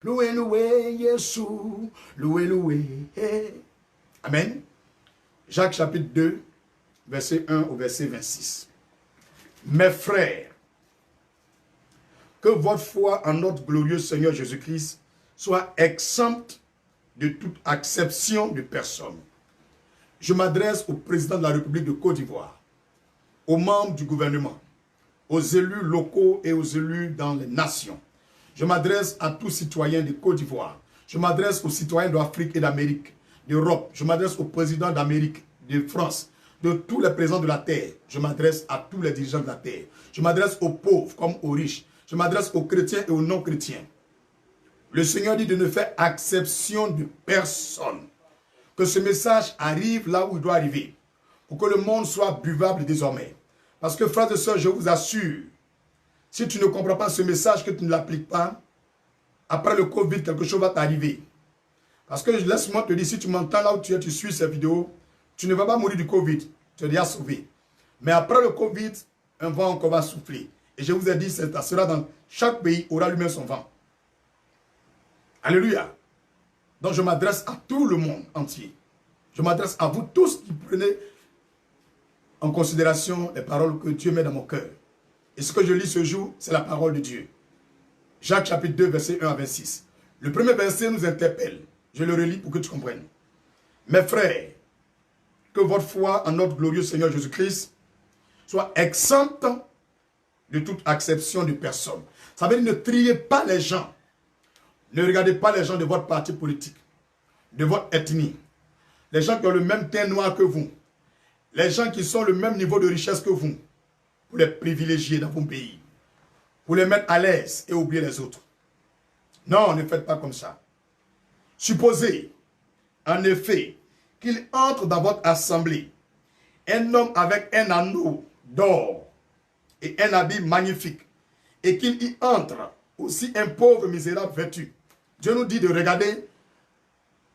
Loué, loué, Yeshua. Loué, loué. Amen. Jacques chapitre 2, verset 1 au verset 26. Mes frères, que votre foi en notre glorieux Seigneur Jésus-Christ soit exempte de toute acception de personne. Je m'adresse au président de la République de Côte d'Ivoire, aux membres du gouvernement, aux élus locaux et aux élus dans les nations. Je m'adresse à tous citoyens de Côte d'Ivoire. Je m'adresse aux citoyens d'Afrique et d'Amérique, d'Europe. Je m'adresse aux présidents d'Amérique, de France, de tous les présidents de la terre. Je m'adresse à tous les dirigeants de la terre. Je m'adresse aux pauvres comme aux riches. Je m'adresse aux chrétiens et aux non-chrétiens. Le Seigneur dit de ne faire exception de personne. Que ce message arrive là où il doit arriver. Pour que le monde soit buvable désormais. Parce que frères et sœurs, je vous assure, si tu ne comprends pas ce message, que tu ne l'appliques pas, après le Covid, quelque chose va t'arriver. Parce que laisse-moi te dire, si tu m'entends là où tu es, tu suis cette vidéo, tu ne vas pas mourir du Covid. Tu es déjà sauvé. Mais après le Covid, un vent encore va souffler. Et je vous ai dit, ça sera dans chaque pays, aura lui-même son vent. Alléluia. Donc je m'adresse à tout le monde entier. Je m'adresse à vous tous qui prenez en considération les paroles que Dieu met dans mon cœur. Et ce que je lis ce jour, c'est la parole de Dieu. Jacques chapitre 2, verset 1 à 26. Le premier verset nous interpelle. Je le relis pour que tu comprennes. Mes frères, que votre foi en notre glorieux Seigneur Jésus-Christ soit exempte de toute acception de personne. Ça veut dire ne triez pas les gens. Ne regardez pas les gens de votre parti politique, de votre ethnie. Les gens qui ont le même teint noir que vous. Les gens qui sont le même niveau de richesse que vous. Pour les privilégier dans vos pays. Pour les mettre à l'aise et oublier les autres. Non, ne faites pas comme ça. Supposez, en effet, qu'il entre dans votre assemblée un homme avec un anneau d'or et un habit magnifique, et qu'il y entre aussi un pauvre misérable vêtu. Dieu nous dit de regarder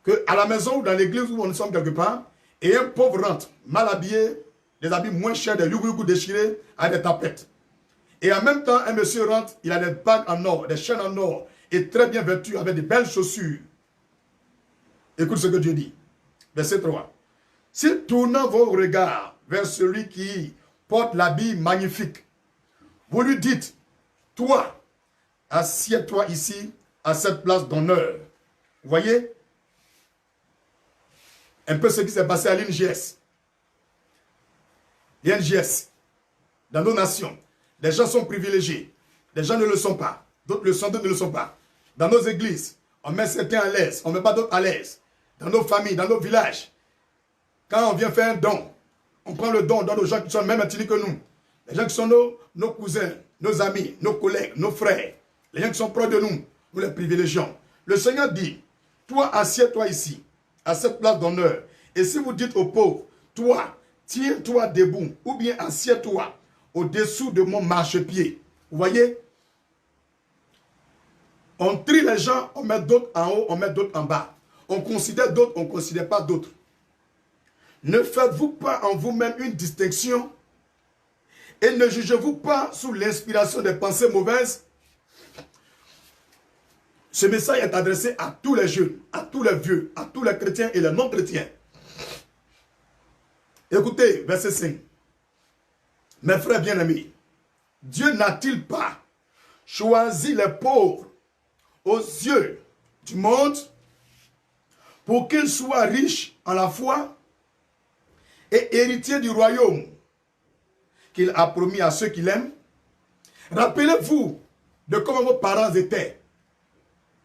qu'à la maison ou dans l'église où nous sommes quelque part, et un pauvre rentre, mal habillé, des habits moins chers, des yougou déchirés, avec des tapettes. Et en même temps, un monsieur rentre, il a des bagues en or, des chaînes en or, et très bien vêtu, avec de belles chaussures. Écoute ce que Dieu dit. Verset 3. Si tournant vos regards vers celui qui porte l'habit magnifique, vous lui dites, toi, assieds-toi ici, à cette place d'honneur. Vous voyez? Un peu ce qui s'est passé à l'INGS. L'INGS, dans nos nations, les gens sont privilégiés. Les gens ne le sont pas. D'autres le sont, d'autres ne le sont pas. Dans nos églises, on met certains à l'aise, on ne met pas d'autres à l'aise. Dans nos familles, dans nos villages, quand on vient faire un don, on prend le don, on donne aux gens qui sont même ethniques que nous. Les gens qui sont nos cousins, nos amis, nos collègues, nos frères. Les gens qui sont proches de nous, nous les privilégions. Le Seigneur dit, toi, assieds-toi ici, à cette place d'honneur. Et si vous dites aux pauvres, toi, tiens-toi debout, ou bien assieds-toi au-dessous de mon marchepied. Vous voyez? On trie les gens, on met d'autres en haut, on met d'autres en bas. On considère d'autres, on ne considère pas d'autres. Ne faites-vous pas en vous-même une distinction et ne jugez-vous pas sous l'inspiration des pensées mauvaises. Ce message est adressé à tous les jeunes, à tous les vieux, à tous les chrétiens et les non-chrétiens. Écoutez, verset 5. Mes frères bien-aimés, Dieu n'a-t-il pas choisi les pauvres aux yeux du monde pour qu'ils soient riches en la foi et héritiers du royaume qu'il a promis à ceux qui l'aiment? Rappelez-vous de comment vos parents étaient,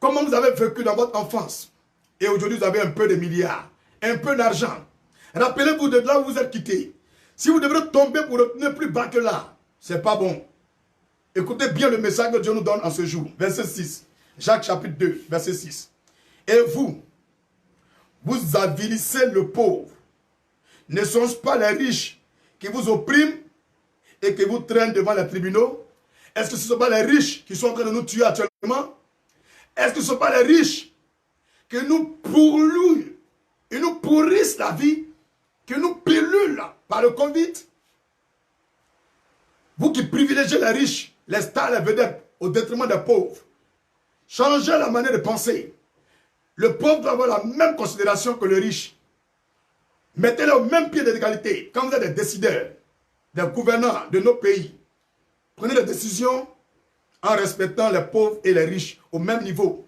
comment vous avez vécu dans votre enfance. Et aujourd'hui, vous avez un peu de milliards, un peu d'argent. Rappelez-vous de là où vous êtes quittés. Si vous devrez tomber pour ne plus bas que là, c'est pas bon. Écoutez bien le message que Dieu nous donne en ce jour. Verset 6. Jacques chapitre 2, verset 6. Et vous, vous avilissez le pauvre. Ne sont-ce pas les riches qui vous oppriment et qui vous traînent devant les tribunaux? Est-ce que ce ne sont pas les riches qui sont en train de nous tuer actuellement? Est-ce que ce ne sont pas les riches qui nous pourrissent, ils nous pourrissent la vie, qui nous pilulent par le Covid? Vous qui privilégiez les riches, les stars, les vedettes, au détriment des pauvres. Changez la manière de penser. Le pauvre doit avoir la même considération que le riche. Mettez-le au même pied d'égalité. Quand vous êtes des décideurs, des gouvernants de nos pays, prenez des décisions en respectant les pauvres et les riches au même niveau.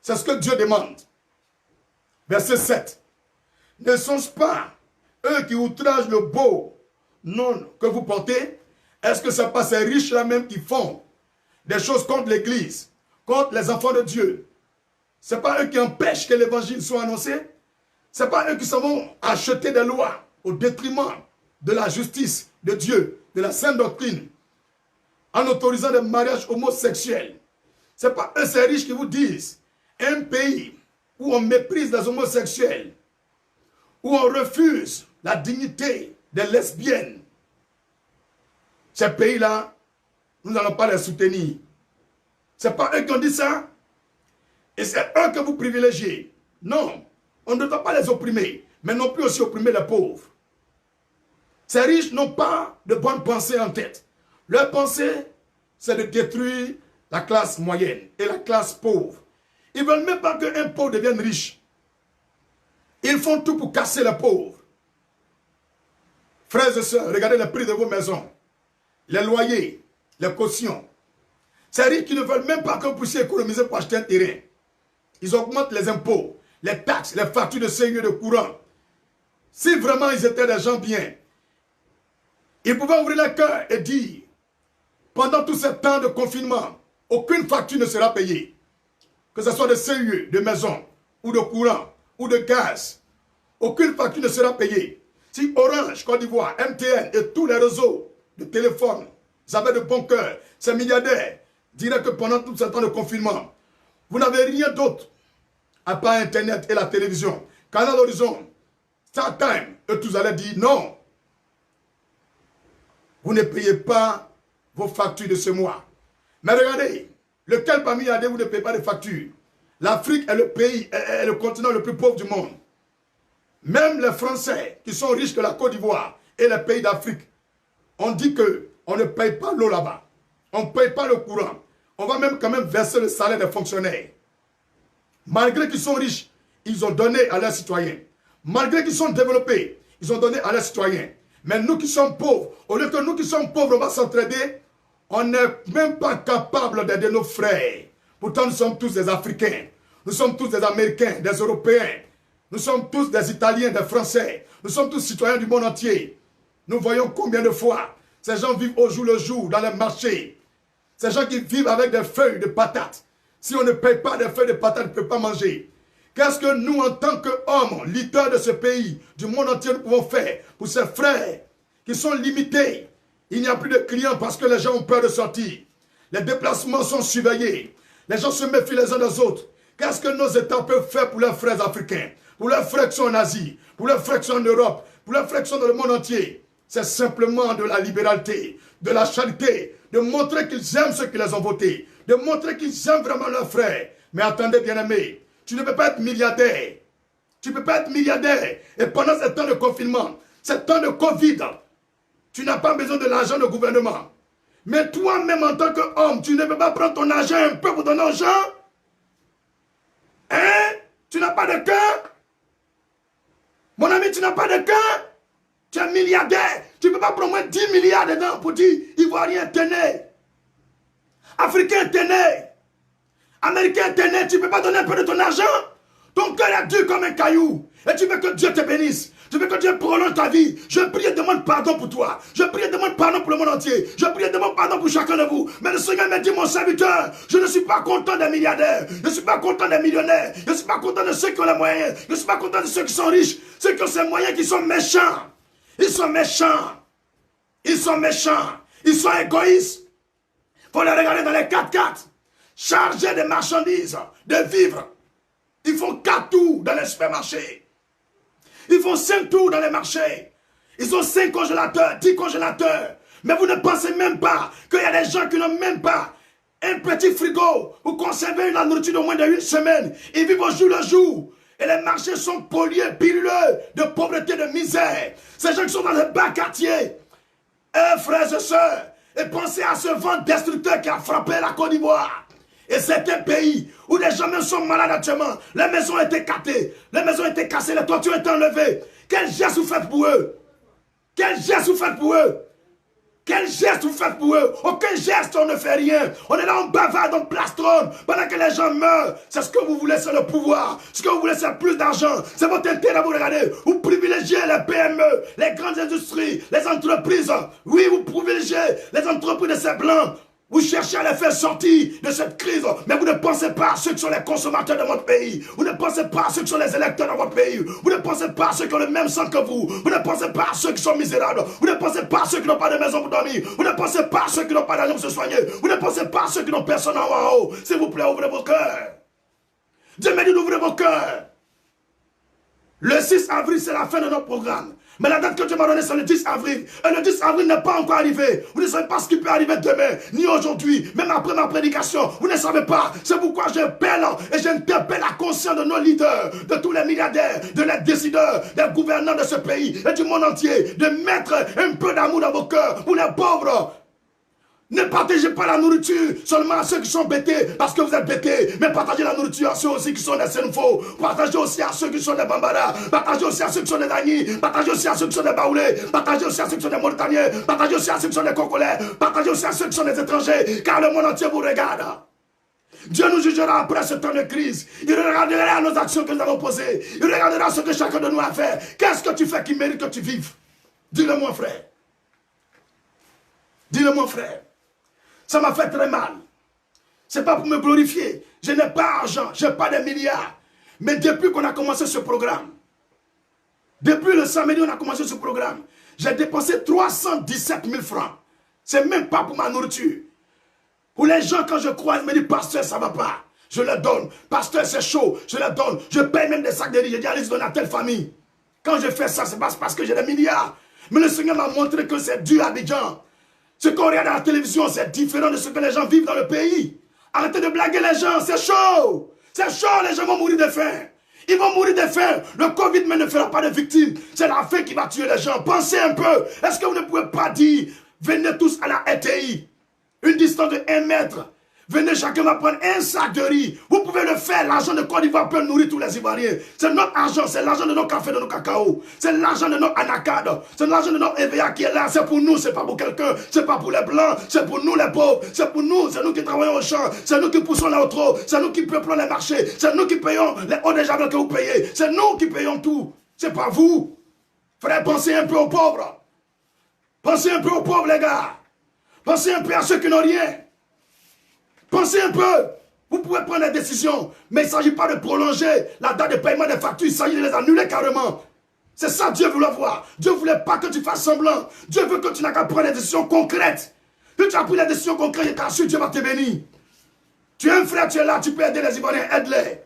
C'est ce que Dieu demande. Verset 7. Ne sont-ce pas eux qui outragent le beau nom que vous portez? Est-ce que ce n'est pas ces riches-là même qui font des choses contre l'Église, contre les enfants de Dieu? Ce n'est pas eux qui empêchent que l'Évangile soit annoncé? Ce n'est pas eux qui s'en vont acheter des lois au détriment de la justice de Dieu, de la sainte doctrine, en autorisant des mariages homosexuels? Ce n'est pas eux, ces riches, qui vous disent un pays où on méprise les homosexuels, où on refuse la dignité des lesbiennes. Ces pays-là, nous n'allons pas les soutenir. Ce n'est pas eux qui ont dit ça. Et c'est eux que vous privilégiez. Non, on ne doit pas les opprimer, mais non plus aussi opprimer les pauvres. Ces riches n'ont pas de bonnes pensées en tête. Leur pensée, c'est de détruire la classe moyenne et la classe pauvre. Ils ne veulent même pas qu'un pauvre devienne riche. Ils font tout pour casser les pauvres. Frères et sœurs, regardez le prix de vos maisons, les loyers, les cautions. Ces riches qui ne veulent même pas que vous puissiez économiser pour acheter un terrain. Ils augmentent les impôts, les taxes, les factures de sérieux de courant. Si vraiment ils étaient des gens bien, ils pouvaient ouvrir le cœur et dire, pendant tout ce temps de confinement, aucune facture ne sera payée. Que ce soit de sérieux, de maison, ou de courant, ou de gaz. Aucune facture ne sera payée. Si Orange, Côte d'Ivoire, MTN et tous les réseaux de téléphone, vous avez de bon cœur, ces milliardaires diraient que pendant tout ce temps de confinement, vous n'avez rien d'autre à part Internet et la télévision. Canal Horizon, StarTime, et tous allaient dire non. Vous ne payez pas vos factures de ce mois. Mais regardez, lequel parmi les vous ne payez pas de factures? L'Afrique est le pays, est le continent le plus pauvre du monde. Même les Français qui sont riches que la Côte d'Ivoire et les pays d'Afrique, on dit qu'on ne paye pas l'eau là-bas. On ne paye pas le courant. On va même quand même verser le salaire des fonctionnaires. Malgré qu'ils sont riches, ils ont donné à leurs citoyens. Malgré qu'ils sont développés, ils ont donné à leurs citoyens. Mais nous qui sommes pauvres, au lieu que nous qui sommes pauvres, on va s'entraider, on n'est même pas capable d'aider nos frères. Pourtant, nous sommes tous des Africains. Nous sommes tous des Américains, des Européens. Nous sommes tous des Italiens, des Français. Nous sommes tous citoyens du monde entier. Nous voyons combien de fois ces gens vivent au jour le jour dans les marchés. Ces gens qui vivent avec des feuilles de patates. Si on ne paye pas des feuilles de patates, on ne peut pas manger. Qu'est-ce que nous, en tant qu'hommes, leaders de ce pays, du monde entier, nous pouvons faire pour ces frères qui sont limités? Il n'y a plus de clients parce que les gens ont peur de sortir. Les déplacements sont surveillés. Les gens se méfient les uns des autres. Qu'est-ce que nos États peuvent faire pour leurs frères africains, pour leurs frères qui sont en Asie, pour leurs frères qui sont en Europe, pour leurs frères qui sont dans le monde entier? C'est simplement de la libéralité, de la charité, de montrer qu'ils aiment ceux qui les ont votés, de montrer qu'ils aiment vraiment leurs frères. Mais attendez, bien-aimés, tu ne peux pas être milliardaire. Tu ne peux pas être milliardaire. Et pendant ce temps de confinement, ce temps de Covid, tu n'as pas besoin de l'argent du gouvernement. Mais toi-même, en tant qu'homme, tu ne peux pas prendre ton argent un peu pour donner aux gens? Hein? Tu n'as pas de cœur? Mon ami, tu n'as pas de cœur? Tu es milliardaire. Tu ne peux pas prendre moins 10 milliards dedans pour dire Ivoirien tenez. Africain tenez. Américain tenez. Tu ne peux pas donner un peu de ton argent? Ton cœur est dur comme un caillou. Et tu veux que Dieu te bénisse. Tu veux que Dieu prolonge ta vie. Je prie et demande pardon pour toi. Je prie et demande pardon pour le monde entier. Je prie et demande pardon pour chacun de vous. Mais le Seigneur m'a dit, mon serviteur, je ne suis pas content des milliardaires. Je ne suis pas content des millionnaires. Je ne suis pas content de ceux qui ont les moyens. Je ne suis pas content de ceux qui sont riches. Ceux qui ont ces moyens qui sont méchants. Ils sont méchants. Ils sont méchants. Ils sont égoïstes. Il faut les regarder dans les 4x4. Chargés de marchandises, de vivres. Ils font 4 tours dans les supermarchés. Ils font 5 tours dans les marchés. Ils ont 5 congélateurs, 10 congélateurs. Mais vous ne pensez même pas qu'il y a des gens qui n'ont même pas un petit frigo pour conserver la nourriture de moins d'1 semaine. Ils vivent au jour le jour. Et les marchés sont pollués, piluleux, de pauvreté, de misère. Ces gens qui sont dans les bas quartiers. Frères et sœurs, et pensez à ce vent destructeur qui a frappé la Côte d'Ivoire. Et certains pays où les gens même sont malades actuellement, les maisons ont été cassées, les toitures ont été enlevées. Quel geste vous faites pour eux? Quel geste vous faites pour eux? Quel geste vous faites pour eux? Aucun geste, on ne fait rien. On est là, on bavarde, on plastronne pendant que les gens meurent. C'est ce que vous voulez, c'est le pouvoir. Ce que vous voulez, c'est plus d'argent. C'est votre intérêt, vous regardez. Vous privilégiez les PME, les grandes industries, les entreprises. Oui, vous privilégiez les entreprises de ces blancs. Vous cherchez à les faire sortir de cette crise, mais vous ne pensez pas à ceux qui sont les consommateurs de votre pays. Vous ne pensez pas à ceux qui sont les électeurs dans votre pays. Vous ne pensez pas à ceux qui ont le même sang que vous. Vous ne pensez pas à ceux qui sont misérables. Vous ne pensez pas à ceux qui n'ont pas de maison pour dormir. Vous ne pensez pas à ceux qui n'ont pas d'argent pour se soigner. Vous ne pensez pas à ceux qui n'ont personne en haut. S'il vous plaît, ouvrez vos cœurs. Dieu m'a dit d'ouvrir vos cœurs. Le 6 avril, c'est la fin de notre programme. Mais la date que Dieu m'a donnée, c'est le 10 avril. Et le 10 avril n'est pas encore arrivé. Vous ne savez pas ce qui peut arriver demain, ni aujourd'hui, même après ma prédication. Vous ne savez pas. C'est pourquoi j'appelle et j'interpelle la conscience de nos leaders, de tous les milliardaires, de les décideurs, des gouvernants de ce pays et du monde entier, de mettre un peu d'amour dans vos cœurs pour les pauvres. Ne partagez pas la nourriture seulement à ceux qui sont bêtés parce que vous êtes bêtés, mais partagez la nourriture à ceux aussi qui sont des Senfo, partagez aussi à ceux qui sont des Bambara, partagez aussi à ceux qui sont des Dani, partagez aussi à ceux qui sont des Baoulés, partagez aussi à ceux qui sont des Mauritaniens, partagez aussi à ceux qui sont des Congolais, partagez aussi à ceux qui sont des étrangers, car le monde entier vous regarde. Dieu nous jugera après ce temps de crise. Il regardera nos actions que nous avons posées. Il regardera ce que chacun de nous a fait. Qu'est-ce que tu fais qui mérite que tu vives? Dis-le-moi, frère. Dis-le-moi, frère. Ça m'a fait très mal. Ce n'est pas pour me glorifier. Je n'ai pas d'argent, je n'ai pas de milliards. Mais depuis qu'on a commencé ce programme, depuis le samedi on a commencé ce programme, j'ai dépensé 317 000 francs. Ce n'est même pas pour ma nourriture. Pour les gens, quand je croise, ils me disent, pasteur, ça ne va pas. Je le donne. Pasteur, c'est chaud. Je le donne. Je paye même des sacs de riz. Je dis, allez, je donne à telle famille. Quand je fais ça, c'est parce que j'ai des milliards. Mais le Seigneur m'a montré que c'est dur à Abidjan. Ce qu'on regarde à la télévision, c'est différent de ce que les gens vivent dans le pays. Arrêtez de blaguer les gens, c'est chaud. C'est chaud, les gens vont mourir de faim. Ils vont mourir de faim. Le Covid ne fera pas de victimes. C'est la faim qui va tuer les gens. Pensez un peu. Est-ce que vous ne pouvez pas dire, venez tous à la RTI, une distance de 1 mètre. Venez, chacun va prendre un sac de riz. Vous pouvez le faire. L'argent de Côte d'Ivoire peut nourrir tous les Ivoiriens. C'est notre argent. C'est l'argent de nos cafés, de nos cacao. C'est l'argent de notre anacade. C'est l'argent de notre EVA qui est là. C'est pour nous. C'est pas pour quelqu'un. C'est pas pour les blancs. C'est pour nous les pauvres. C'est pour nous. C'est nous qui travaillons au champ. C'est nous qui poussons les autres. C'est nous qui peuplons les marchés. C'est nous qui payons les hauts des jardins que vous payez. C'est nous qui payons tout. C'est pas vous. Frère, pensez un peu aux pauvres. Pensez un peu aux pauvres, les gars. Pensez un peu à ceux qui n'ont rien. Pensez un peu. Vous pouvez prendre des décisions, mais il ne s'agit pas de prolonger la date de paiement des factures. Il s'agit de les annuler carrément. C'est ça Dieu voulait voir. Dieu ne voulait pas que tu fasses semblant. Dieu veut que tu n'as qu'à prendre des décisions concrètes. Si tu as pris des décisions concrètes, je t'assure, Dieu va te bénir. Tu es un frère, tu es là, tu peux aider les Ivoiriens, aide-les.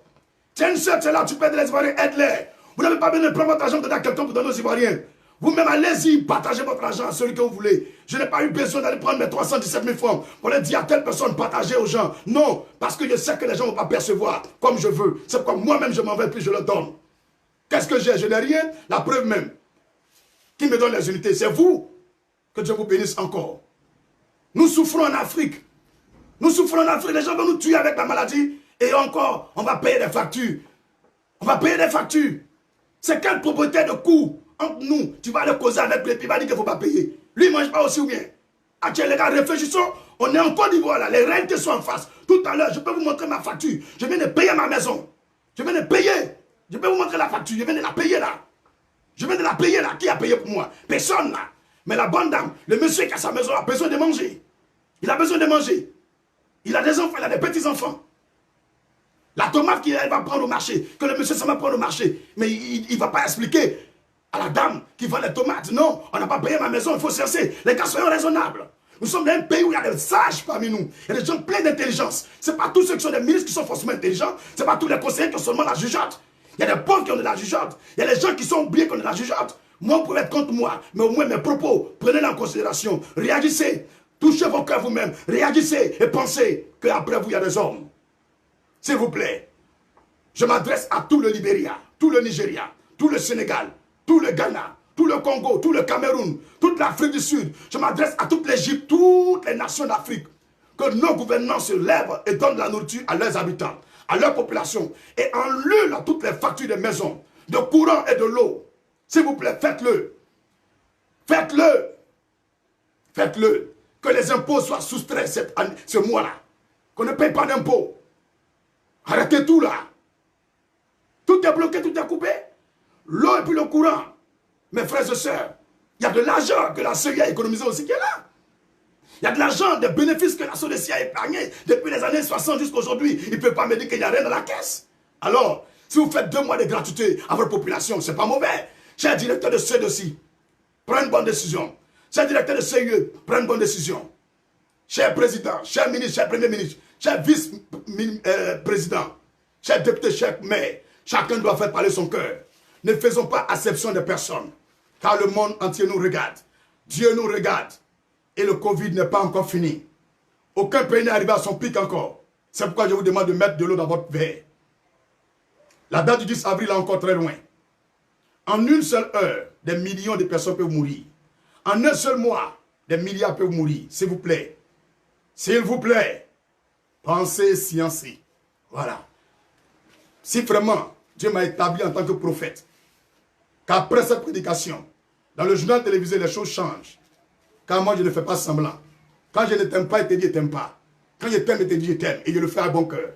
Tu es une soeur, tu es là, tu peux aider les Ivoiriens, aide-les. Vous n'avez pas besoin de prendre votre argent donner à quelqu'un pour donner aux Ivoiriens. Vous-même, allez-y, partagez votre argent à celui que vous voulez. Je n'ai pas eu besoin d'aller prendre mes 317 000 francs pour leur dire à telle personne, partagez aux gens. Non, parce que je sais que les gens ne vont pas percevoir comme je veux. C'est pourquoi moi-même, je m'en vais puis je le donne. Qu'est-ce que j'ai? Je n'ai rien. La preuve même. Qui me donne les unités? C'est vous. Que Dieu vous bénisse encore. Nous souffrons en Afrique. Nous souffrons en Afrique. Les gens vont nous tuer avec la maladie. Et encore, on va payer des factures. On va payer des factures. C'est quel propriétaire de coût entre nous, tu vas aller causer avec lui, puis il va dire qu'il ne faut pas payer. Lui, il ne mange pas aussi ou bien. Actuellement, les gars, réfléchissons. On est en Côte d'Ivoire là, les réalités sont en face. Tout à l'heure, je peux vous montrer ma facture. Je viens de payer ma maison. Je viens de payer. Je peux vous montrer la facture. Je viens de la payer là. Je viens de la payer là. Qui a payé pour moi? Personne là. Mais la bonne dame, le monsieur qui a sa maison a besoin de manger. Il a besoin de manger. Il a des enfants, il a des petits-enfants. La tomate qu'il va prendre au marché, que le monsieur s'en va prendre au marché, mais il ne va pas expliquer à la dame qui vend les tomates. Non, on n'a pas payé ma maison, il faut chercher. Les gars, soyons raisonnables. Nous sommes dans un pays où il y a des sages parmi nous. Il y a des gens pleins d'intelligence. Ce n'est pas tous ceux qui sont des ministres qui sont forcément intelligents. Ce n'est pas tous les conseillers qui ont seulement la jugeote. Il y a des pauvres qui ont de la jugeote. Il y a des gens qui sont oubliés qui ont de la jugeote. Moi, vous pouvez être contre moi, mais au moins mes propos, prenez-les en considération. Réagissez. Touchez vos cœurs vous-même. Réagissez et pensez qu'après vous, il y a des hommes. S'il vous plaît, je m'adresse à tout le Libéria, tout le Nigeria, tout le Sénégal, tout le Ghana, tout le Congo, tout le Cameroun, toute l'Afrique du Sud. Je m'adresse à toute l'Égypte, toutes les nations d'Afrique. que nos gouvernants se lèvent et donnent de la nourriture à leurs habitants, à leur population, et enlèvent toutes les factures des maisons, de courant et de l'eau. S'il vous plaît, faites-le. Faites-le. Faites-le. Que les impôts soient soustraits ce mois-là. Qu'on ne paye pas d'impôts. Arrêtez tout là. Tout est bloqué, tout est coupé. L'eau et puis le courant. Mes frères et sœurs, il y a de l'argent que la CEI a économisé aussi qui est là. Il y a de l'argent, des bénéfices que la SODECI a épargnés depuis les années 60 jusqu'à aujourd'hui. Il ne peut pas me dire qu'il n'y a rien dans la caisse. Alors, si vous faites 2 mois de gratuité à votre population, ce n'est pas mauvais. Cher directeur de CEDOCI, prenez une bonne décision. Cher directeur de CIE, prenez une bonne décision. Cher président, cher ministre, cher premier ministre, cher vice-président, cher député, cher maire, chacun doit faire parler son cœur. Ne faisons pas acception de personne, car le monde entier nous regarde. Dieu nous regarde. Et le Covid n'est pas encore fini. Aucun pays n'est arrivé à son pic encore. C'est pourquoi je vous demande de mettre de l'eau dans votre verre. La date du 10 avril est encore très loin. En une seule heure, des millions de personnes peuvent mourir. En un seul mois, des milliards peuvent mourir. S'il vous plaît. S'il vous plaît. Pensez, sciencez. Voilà. Si vraiment Dieu m'a établi en tant que prophète, qu'après cette prédication, dans le journal télévisé, les choses changent. Car moi, je ne fais pas semblant. Quand je ne t'aime pas, il te dit, je ne t'aime pas. Quand je t'aime, il te dit, je t'aime. Et je le fais à bon cœur.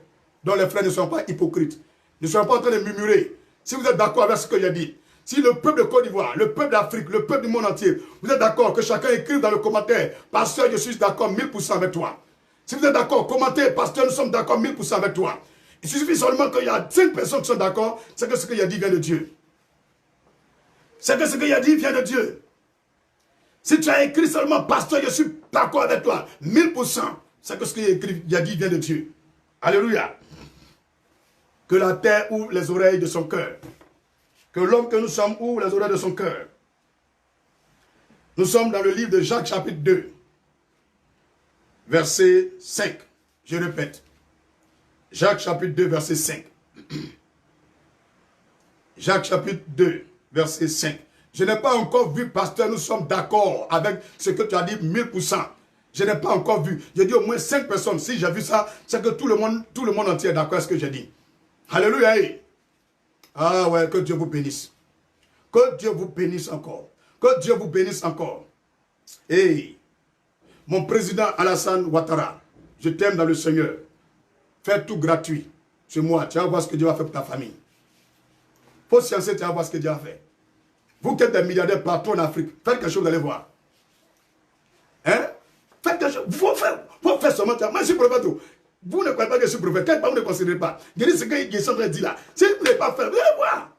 Donc les frères ne sont pas hypocrites. Ne soyez pas en train de murmurer. Si vous êtes d'accord avec ce que j'ai dit, si le peuple de Côte d'Ivoire, le peuple d'Afrique, le peuple du monde entier, vous êtes d'accord, que chacun écrive dans le commentaire, pasteur, je suis d'accord 1000% avec toi. Si vous êtes d'accord, commentez, pasteur, nous sommes d'accord 1000% avec toi. Il suffit seulement qu'il y a 5 personnes qui sont d'accord, c'est que ce qu'il a dit vient de Dieu. C'est que ce qu'il a dit vient de Dieu. Si tu as écrit seulement, pasteur, je suis d'accord avec toi, 1000%, c'est que ce qu'il a dit vient de Dieu. Alléluia. Que la terre ouvre les oreilles de son cœur. Que l'homme que nous sommes ouvre les oreilles de son cœur. Nous sommes dans le livre de Jacques chapitre 2, verset 5. Je répète. Jacques chapitre 2, verset 5. Jacques chapitre 2, verset 5. Je n'ai pas encore vu, pasteur, nous sommes d'accord avec ce que tu as dit 1000%. Je n'ai pas encore vu. J'ai dit au moins 5 personnes. Si j'ai vu ça, c'est que tout le monde entier est d'accord avec ce que j'ai dit. Alléluia. Ah ouais, que Dieu vous bénisse. Que Dieu vous bénisse encore. Que Dieu vous bénisse encore. Hey, mon président Alassane Ouattara, je t'aime dans le Seigneur. Fais tout gratuit. C'est moi. Tu vas voir ce que Dieu va faire pour ta famille. Faut sciencer, tu vas voir ce que Dieu a fait. Vous qui êtes des milliardaires partout en Afrique, faites quelque chose, vous allez voir. Hein? Faites quelque chose. Faut faire seulement. Moi, je suis prophète. Vous ne croyez pas que je suis prophète. Quel pas vous ne considérez pas. Je dis ce que Guessandre dit là. Si vous ne voulez pas faire, vous allez voir.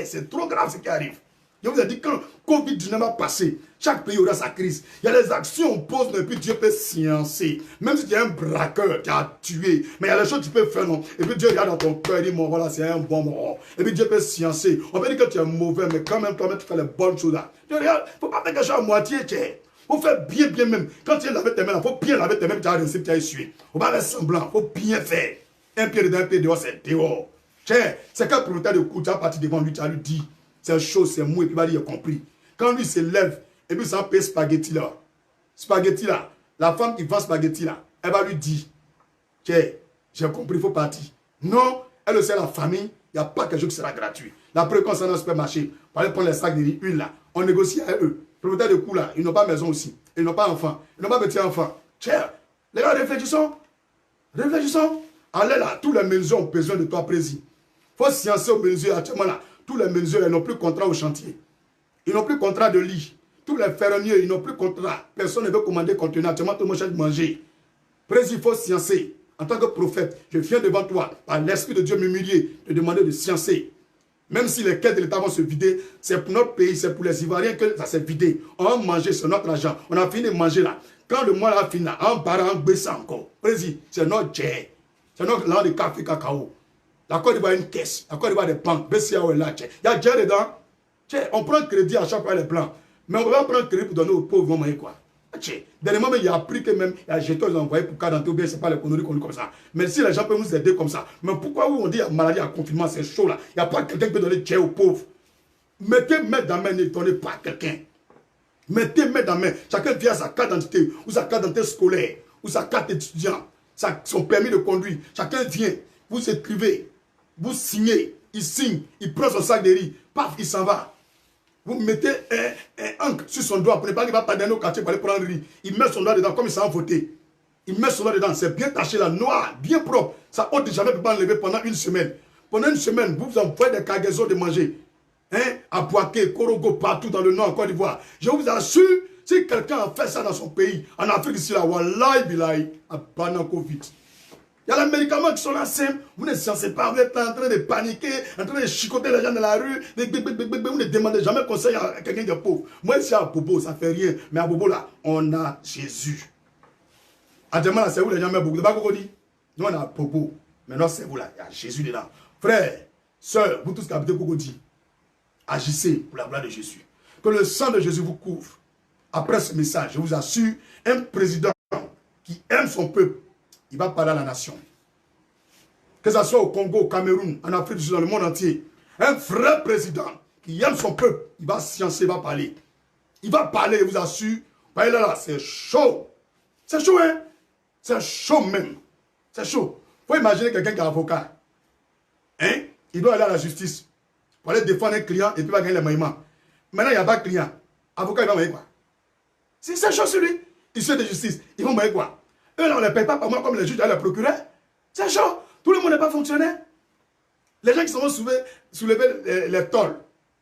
C'est trop grave ce qui arrive. Je vous ai dit, quand Covid-19 va passer, chaque pays aura sa crise. Il y a des actions on pose, et puis Dieu peut sciencer. Même si tu es un braqueur, tu as tué. Mais il y a des choses que tu peux faire, non? Et puis Dieu regarde dans ton cœur, il dit, bon, voilà, c'est un bon moment. Et puis Dieu peut sciencer. On peut dire que tu es mauvais, mais quand même, toi-même, tu fais les bonnes choses là. Dieu regarde, il ne faut pas faire quelque chose à moitié, tiens. Il faut faire bien, bien même. Quand tu laves tes mains, il faut bien laver tes mains, tu as réussi, tu as essuyé. Il ne faut pas faire semblant, il faut bien faire. Un pied dedans, un pied dehors, c'est dehors. Tiens, c'est qu'un propriétaire de coup, tu as parti devant lui, tu as lui dit, c'est chaud, c'est mou, et puis il va dire, il a compris. Quand lui se lève, et puis ça paye spaghetti là. Spaghetti là, la femme qui vend spaghetti là, elle va lui dire, tiens, j'ai compris, il faut partir. Non, elle sait la famille, il n'y a pas quelque chose qui sera gratuit. La première quand ça dans le supermarché, pour aller prendre les sacs de riz, une là, on négocie avec eux. Propriétaire de coup là, ils n'ont pas maison aussi, ils n'ont pas enfant, ils n'ont pas petit enfant. Tiens, les gars, réfléchissons. Réfléchissons. Allez là, tous les menuisiers ont besoin de toi, président. Il faut sciencer aux menuisiers actuellement là. Tous les menuisiers, ils n'ont plus contrat au chantier. Ils n'ont plus contrat de lit. Tous les ferronniers, ils n'ont plus contrat. Personne ne veut commander conteneur. Actuellement, tout le monde cherche de manger. Président, il faut sciencer. En tant que prophète, je viens devant toi, par l'Esprit de Dieu m'humilier, te demander de sciencer. Même si les caisses de l'État vont se vider, c'est pour notre pays, c'est pour les Ivoiriens que ça s'est vidé. On va manger, c'est notre argent. On a fini de manger là. Quand le mois a fini là, on part en baissant encore. Président, c'est notre jet. C'est notre land de café cacao. La Côte d'Ivoire a une caisse. La Côte d'Ivoire a des banques. BCAO est là. Il y a jet dedans. On prend crédit à chaque fois les blancs. Mais on va prendre crédit pour donner aux pauvres, manger quoi. Dernièrement, il a appris que même il y a jeté aux envoyés pour cadrer ou bien c'est pas les conneries qu'on dit comme ça. Mais si les gens peuvent nous aider comme ça. Mais pourquoi on dit qu'il y a maladie, il y a confinement, c'est chaud là. Il n'y a pas quelqu'un qui peut donner jet aux pauvres. Mettez dans la main et ne donnez pas à quelqu'un. Mettez main dans main. Chacun vient à sa carte d'identité, ou sa carte d'identité scolaire, ou sa carte d'étudiant, son permis de conduire. Chacun vient, vous écrivez, vous signez, il signe, il prend son sac de riz, paf, il s'en va. Vous mettez un encre sur son doigt, pour ne pas qu'il va pas dans au quartier pour aller prendre le riz. Il met son doigt dedans comme il s'en voté. Il met son doigt dedans, c'est bien taché là, noir, bien propre. Ça ôte de jamais, ne peut pas enlever pendant une semaine. Pendant une semaine, vous envoyez des cargaisons de manger. Hein? À Boaké, Korogo, partout dans le nord, en Côte d'Ivoire. Je vous assure, si quelqu'un a fait ça dans son pays, en Afrique ici, là, wallahi bilahi, à Banako vite. Il y a les médicaments qui sont là simples. Vous ne censez pas, vous êtes en train de paniquer, en train de chicoter les gens dans la rue. Vous ne demandez jamais conseil à quelqu'un de pauvre. Moi, ici à Bobo, ça ne fait rien. Mais à Bobo, là, on a Jésus. À Djema, là, c'est où les gens mettent beaucoup. C'est pas qu'on dit. Nous, on a Bobo. Maintenant, c'est où là? Il y a Jésus dedans. Frères, sœurs, vous tous qui habitez Cocody, agissez pour la gloire de Jésus. Que le sang de Jésus vous couvre. Après ce message, je vous assure, un président qui aime son peuple, il va parler à la nation. Que ce soit au Congo, au Cameroun, en Afrique du Sud, dans le monde entier. Un vrai président qui aime son peuple, il va sciencer, il va parler. Il va parler, je vous assure. Voyez là, c'est chaud. C'est chaud, hein? C'est chaud même. C'est chaud. Il faut imaginer quelqu'un qui est avocat. Hein? Il doit aller à la justice pour aller défendre un client et puis il va gagner les moyens. Maintenant, il n'y a pas de client. Avocat, il va gagner quoi? C'est ça chaud sur lui. Il suit de justice. Ils vont gagner quoi? Eux, là, on ne les paye pas par moi comme les juges et les procureurs. C'est chaud. Tout le monde n'est pas fonctionnaire. Les gens qui sont soulever les tôles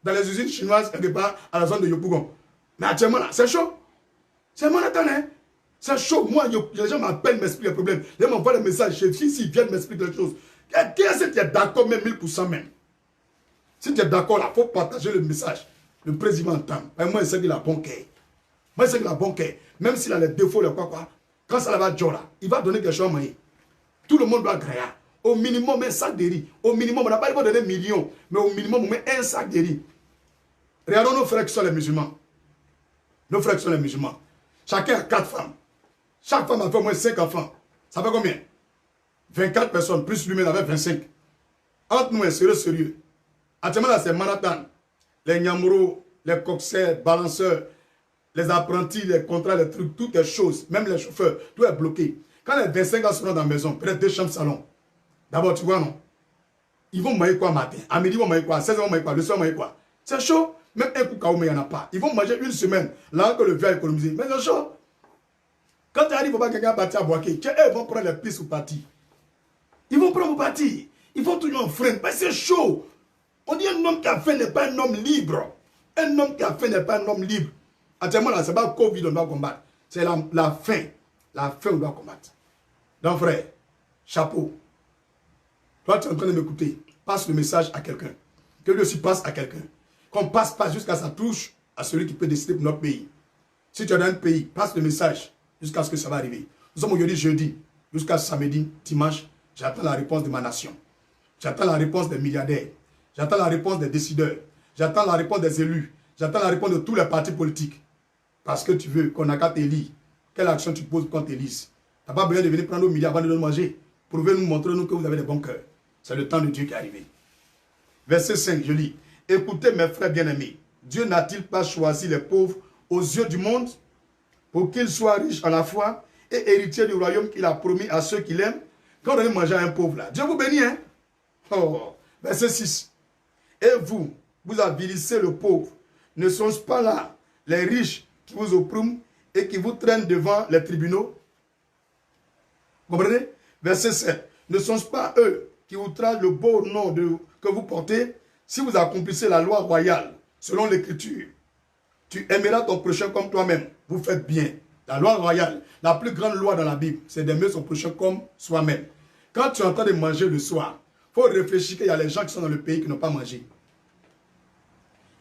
dans les usines chinoises, quelque part, à la zone de Yopougon. Mais actuellement, là, c'est chaud. C'est monotone, hein? C'est chaud. Moi, les gens m'appellent, m'expliquent les problèmes. Les gens m'envoient des messages. S'ils viennent m'expliquer des choses. Qui est-ce qui est d'accord, même 1000% même? Si tu es d'accord, là, il faut partager le message. Le président entend. Moi, je sais qu'il a bon cœur. Moi, je sais qu'il a bon cœur. Même s'il a les défauts, les quoi. Quand ça va dire là, il va donner quelque chose à manger. Tout le monde doit gagner. Au minimum, un sac de riz. Au minimum, on n'a pas donné millions. Mais au minimum, on met un sac de riz. Regardons nos frères qui sont les musulmans. Nos frères qui sont les musulmans. Chacun a 4 femmes. Chaque femme a fait au moins 5 enfants. Ça fait combien? 24 personnes, plus lui-même avait 25. Entre nous, sérieux. Actuellement, là, c'est Manhattan. Les Nyamuro, les coxers, balanceurs, les apprentis, les contrats, les trucs, toutes les choses, même les chauffeurs, tout est bloqué. Quand les 25 gars seront dans la maison, peut-être 2 chambres salon. D'abord, tu vois, non? Ils vont manger quoi matin? À midi, ils vont manger quoi? À 16h, ils vont manger quoi? Le soir, ils vont manger quoi? C'est chaud. Même un coup kaou, mais il n'y en a pas. Ils vont manger une semaine, là que le vieux a économisé. Mais c'est chaud. Quand tu arrives, il ne faut pas que quelqu'un partir à Boaké. Eux vont prendre les pistes ou partir. Ils vont prendre au parti. Ils vont toujours en freine. Mais c'est chaud. On dit un homme qui a fait n'est pas un homme libre. Un homme qui a fait n'est pas un homme libre. Actuellement, là, ce n'est pas Covid qu'on doit combattre. C'est la faim. La faim qu'on doit combattre. Donc, frère, chapeau. Toi, tu es en train de m'écouter. Passe le message à quelqu'un. Que lui aussi passe à quelqu'un. Qu'on passe pas jusqu'à sa touche à celui qui peut décider pour notre pays. Si tu es dans un pays, passe le message jusqu'à ce que ça va arriver. Nous sommes aujourd'hui jeudi. Jusqu'à samedi, dimanche. J'attends la réponse de ma nation. J'attends la réponse des milliardaires. J'attends la réponse des décideurs. J'attends la réponse des élus. J'attends la réponse de tous les partis politiques. Parce que tu veux qu'on a qu'à t'élire. Quelle action tu poses quand tu élises? Tu n'as pas besoin de venir prendre nos milliards avant de nous manger. Prouvez-nous, montrez-nous que vous avez des bons cœurs. C'est le temps de Dieu qui est arrivé. Verset 5, je lis. Écoutez mes frères bien-aimés. Dieu n'a-t-il pas choisi les pauvres aux yeux du monde pour qu'ils soient riches en la foi et héritiers du royaume qu'il a promis à ceux qui l'aiment? Quand on donne manger à un pauvre là, Dieu vous bénit, hein? Oh, verset 6. Et vous, vous avilissez le pauvre. Ne sont-ce pas là les riches qui vous oppriment et qui vous traînent devant les tribunaux? Comprenez? Verset 7. Ne sont-ce pas eux qui outragent le beau nom que vous portez? Si vous accomplissez la loi royale, selon l'écriture, tu aimeras ton prochain comme toi-même. Vous faites bien. La loi royale, la plus grande loi dans la Bible, c'est d'aimer son prochain comme soi-même. Quand tu es en train de manger le soir, il faut réfléchir qu'il y a les gens qui sont dans le pays qui n'ont pas mangé.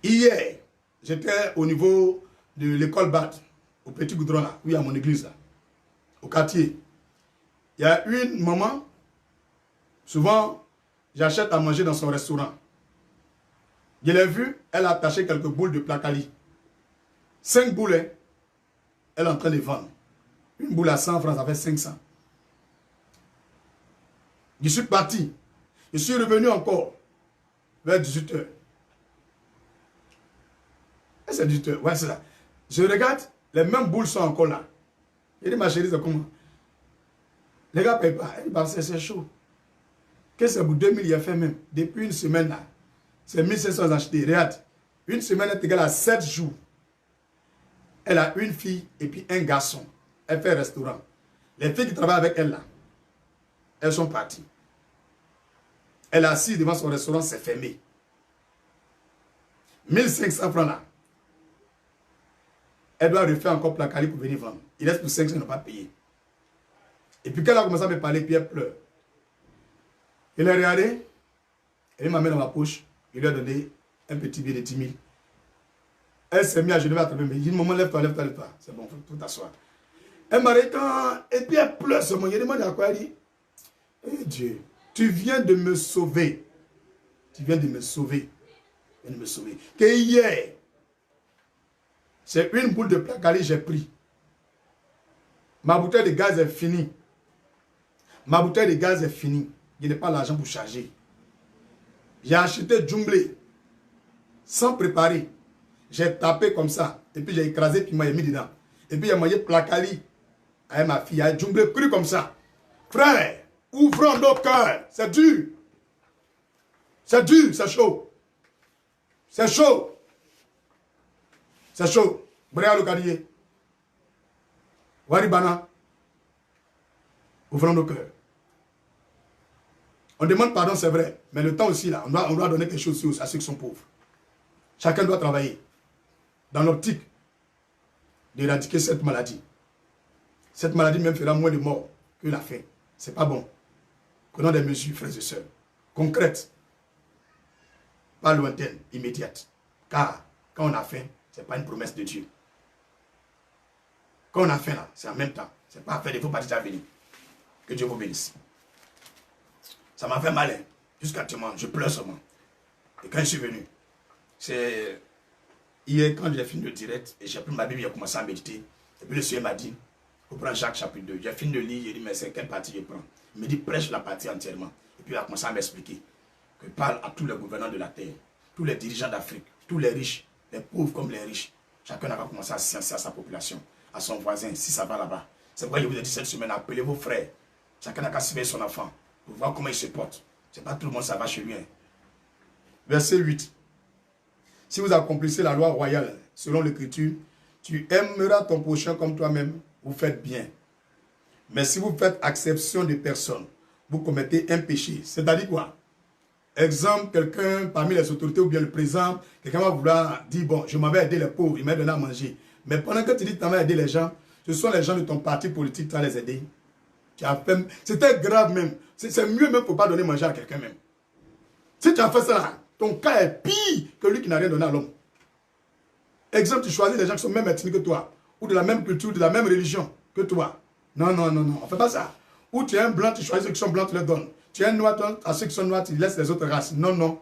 Hier, j'étais au niveau de l'école BAT, au Petit Goudron, là, oui, à mon église, là, au quartier. Il y a une maman, souvent, j'achète à manger dans son restaurant. Je l'ai vue, elle a attaché quelques boules de placali. 5 boules, elle est en train de vendre. Une boule à 100 francs, ça fait 500. Je suis parti. Je suis revenu encore vers 18 h. C'est 18 h, ouais, c'est ça. Je regarde, les mêmes boules sont encore là. Il dit, ma chérie, c'est comment? Les gars ne payent pas. Il dit, c'est chaud. Qu'est-ce que c'est pour 2000, il a fait même. Depuis une semaine là, c'est 1500 achetés. Regarde, une semaine est égale à 7 jours. Elle a une fille et puis un garçon. Elle fait restaurant. Les filles qui travaillent avec elle là, elles sont parties. Elle est assise devant son restaurant, c'est fermé. 1500 francs là. Elle doit refaire encore placali pour venir vendre. Il reste pour 500, elle n'a pas payé. Et puis quand elle a commencé à me parler, puis elle pleure. Il a regardé, elle m'a mis dans ma poche, il lui a donné un petit billet de 10 000. Elle s'est mise à genoux à attraper, mais il dit, maman, lève-toi, lève-toi, lève-toi. C'est bon, faut tout t'asseoir. Elle m'a dit, et puis elle pleure ce moment. Il demande à quoi, elle dit, eh Dieu, tu viens de me sauver. Tu viens de me sauver. Tu viens de me sauver. Que hier, c'est une boule de placali que j'ai pris. Ma bouteille de gaz est finie. Ma bouteille de gaz est finie. Je n'ai pas l'argent pour charger. J'ai acheté Djumblé sans préparer. J'ai tapé comme ça. Et puis j'ai écrasé, puis j'ai mis dedans. Et puis j'ai mangé placali avec ma fille. J'ai Djumblé cru comme ça. Frère, ouvrons nos cœurs. C'est dur. C'est dur, c'est chaud. C'est chaud. C'est chaud. Bréa le carrier. Waribana. Ouvrons nos cœurs. On demande pardon, c'est vrai. Mais le temps aussi, là, on doit donner quelque chose aussi à ceux qui sont pauvres. Chacun doit travailler dans l'optique d'éradiquer cette maladie. Cette maladie même fera moins de morts que la faim. Ce n'est pas bon. Prenons des mesures, frères et sœurs, concrètes, pas lointaines, immédiates. Car quand on a faim, ce n'est pas une promesse de Dieu. Quand on a faim, là, c'est en même temps. Ce n'est pas à faire, il faut partir à venir. Que Dieu vous bénisse. Ça m'a fait mal, hein. Jusqu'à actuellement, je pleure seulement. Et quand je suis venu, c'est hier quand j'ai fini le direct, et j'ai pris ma Bible, j'ai commencé à méditer. Et puis le Seigneur m'a dit, faut prendre Jacques chapitre 2. J'ai fini de lire, j'ai dit, mais c'est quelle partie je prends? Il me dit, prêche la partie entièrement. Et puis il a commencé à m'expliquer que parle à tous les gouvernants de la terre, tous les dirigeants d'Afrique, tous les riches, les pauvres comme les riches. Chacun a commencé à sciencer à sa population, à son voisin, si ça va là-bas. C'est pourquoi je vous ai dit cette semaine, appelez vos frères. Chacun a qu'à surveiller son enfant, pour voir comment il se porte. Ce n'est pas tout le monde, ça va chez lui. Hein. Verset 8. Si vous accomplissez la loi royale, selon l'Écriture, tu aimeras ton prochain comme toi-même, vous faites bien. Mais si vous faites exception de personne, vous commettez un péché. C'est-à-dire quoi? Exemple, quelqu'un parmi les autorités ou bien le président, quelqu'un va vouloir dire, bon, je m'avais aidé les pauvres, il m'a donné à manger. Mais pendant que tu dis que tu vas aider les gens, ce sont les gens de ton parti politique qui vont les aider. C'était grave même. C'est mieux même pour ne pas donner manger à quelqu'un même. Si tu as fait ça, ton cas est pire que lui qui n'a rien donné à l'homme. Exemple, tu choisis des gens qui sont même ethniques que toi, ou de la même culture, de la même religion que toi. Non, non, non, non, on ne fait pas ça. Ou tu es un blanc, tu choisis ceux qui sont blancs, tu les donnes. Tu es un noir, à ceux qui sont noirs, tu laisses les autres races. Non, non.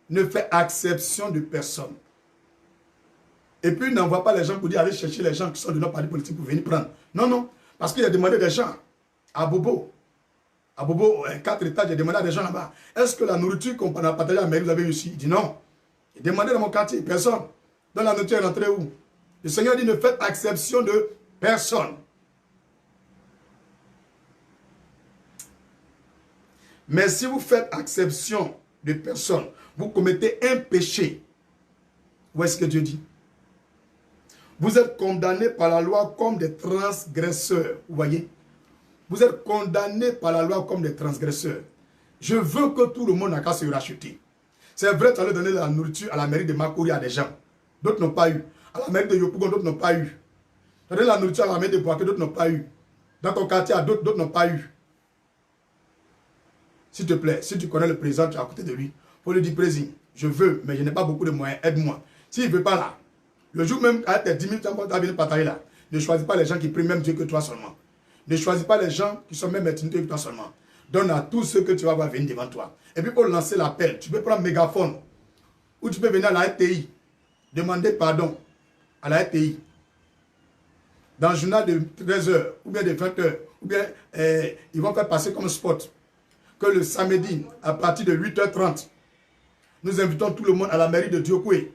Ne fais exception de personne. Et puis, n'envoie pas les gens pour dire, allez chercher les gens qui sont de notre parti politique pour venir prendre. Non, non. Parce qu'il a demandé des gens à Bobo. À Bobo, 4 étages, j'ai demandé à des gens là-bas. Est-ce que la nourriture qu'on a partagée à la mairie, vous avez réussi? Il dit non. J'ai demandé dans mon quartier, personne. Dans la nourriture est rentrée où? Le Seigneur dit, ne faites exception de personne. Mais si vous faites exception de personne, vous commettez un péché. Où est-ce que Dieu dit? Vous êtes condamnés par la loi comme des transgresseurs. Vous voyez? Vous êtes condamnés par la loi comme des transgresseurs. Je veux que tout le monde n'a qu'à se racheter. C'est vrai, tu allais donner de la nourriture à la mairie de Makori à des gens. D'autres n'ont pas eu. À la mairie de Yopougon, d'autres n'ont pas eu. Tu as donné la nourriture à la mairie de Boaké, d'autres n'ont pas eu. Dans ton quartier, à d'autres n'ont pas eu. S'il te plaît, si tu connais le président, tu es à côté de lui. Pour lui dire, président, je veux, mais je n'ai pas beaucoup de moyens, aide-moi. S'il ne veut pas là, le jour même, avec tes 10 000, tu vas venir partager là. Ne choisis pas les gens qui prient même Dieu que toi seulement. Ne choisis pas les gens qui sont même ethniques que toi seulement. Donne à tous ceux que tu vas voir venir devant toi. Et puis pour lancer l'appel, tu peux prendre mégaphone. Ou tu peux venir à la RTI. Demander pardon à la RTI. Dans le journal de 13h, ou bien de 20h, ou bien ils vont faire passer comme spot que le samedi, à partir de 8h30, nous invitons tout le monde à la mairie de Diokoué.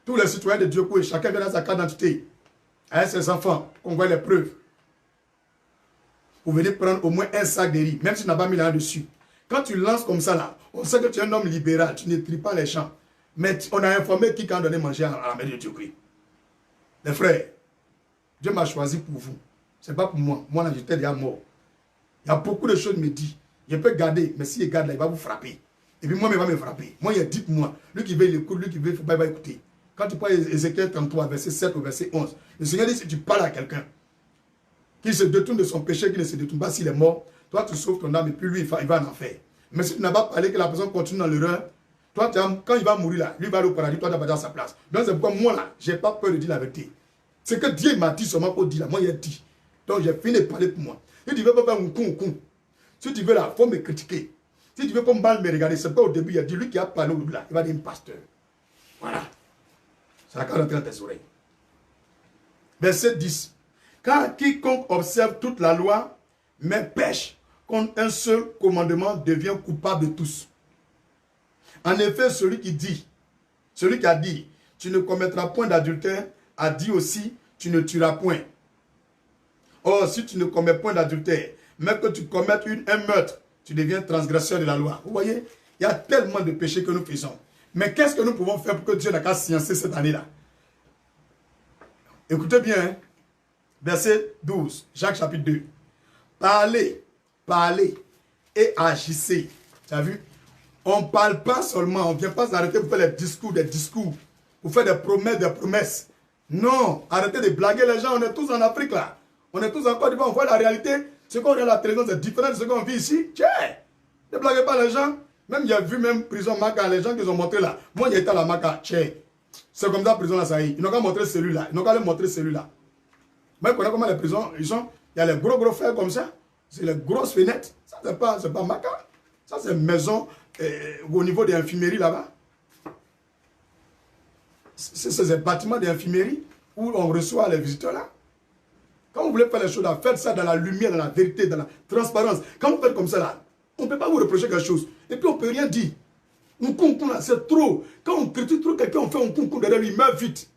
Tous les citoyens de Dieu, chacun vient dans sa carte d'identité, avec ses enfants, qu'on voit les preuves. Vous venez prendre au moins un sac de riz, même si tu n'as pas mis là dessus. Quand tu lances comme ça là, on sait que tu es un homme libéral, tu ne tries pas les champs. Mais on a informé qui quand donner manger à la mairie de Dieu. Les frères, Dieu m'a choisi pour vous. Ce n'est pas pour moi. Moi là, j'étais déjà mort. Il y a beaucoup de choses qui me disent. Je peux garder, mais s'il garde là, il va vous frapper. Et puis moi, il va me frapper. Moi, il a dit pour moi. Lui qui veut l'écouter, lui qui veut, il ne faut pas écouter. Quand tu parles Ézéchiel 33, verset 7 au verset 11, le Seigneur dit, si tu parles à quelqu'un qui se détourne de son péché, qui ne se détourne pas s'il est mort, toi tu sauves ton âme et puis lui, il va en enfer. Mais si tu n'as pas parlé que la personne continue dans l'erreur, toi, quand il va mourir là, lui va aller au paradis, toi tu vas dans sa place. Donc c'est pourquoi moi là, je n'ai pas peur de dire la vérité. C'est que Dieu m'a dit seulement pour dire là, moi il a dit. Donc j'ai fini de parler pour moi. Si tu veux pas faire un coup, si tu veux là, il faut me critiquer. Si tu veux pas mal me regarder, c'est pas au début, il a dit lui qui a parlé au là, il va dire un pasteur. Voilà. Ça va rentrer dans tes oreilles. Verset 10. Car quiconque observe toute la loi, mais pêche contre un seul commandement, devient coupable de tous. En effet, celui qui a dit, tu ne commettras point d'adultère, a dit aussi, tu ne tueras point. Or, si tu ne commets point d'adultère, mais que tu commettes un meurtre, tu deviens transgresseur de la loi. Vous voyez, il y a tellement de péchés que nous faisons. Mais qu'est-ce que nous pouvons faire pour que Dieu n'a qu'à sciencer cette année-là? Écoutez bien, hein? Verset 12, Jacques chapitre 2. Parlez et agissez. Tu as vu? On ne parle pas seulement, on ne vient pas s'arrêter pour faire des discours, pour faire des promesses. Non, arrêtez de blaguer les gens, on est tous en Afrique là. On est tous en Côte d'Ivoire, on voit la réalité. Ce qu'on regarde à la télévision, c'est différent de ce qu'on vit ici. Tiens, ne blaguez pas les gens. Même il y a vu même prison Maca, les gens qui ont montré là. Moi, il y a été à la Maca, tiens. C'est comme ça, prison là, ça y est. Ils n'ont qu'à montrer celui-là. Ils n'ont qu'à aller montrer celui-là. Moi, je connais comment les prisons, il y a les gros fers comme ça. C'est les grosses fenêtres. Ça, c'est pas Maca. Ça, c'est une maison au niveau des infirmeries là-bas. C'est des bâtiments d'infirmerie où on reçoit les visiteurs là. Quand vous voulez faire les choses là, faites ça dans la lumière, dans la vérité, dans la transparence. Quand vous faites comme ça là, on ne peut pas vous reprocher quelque chose. Et puis on ne peut rien dire. Un concombre là, c'est trop. Quand on critique trop quelqu'un, on fait un concombre derrière lui, il meurt vite.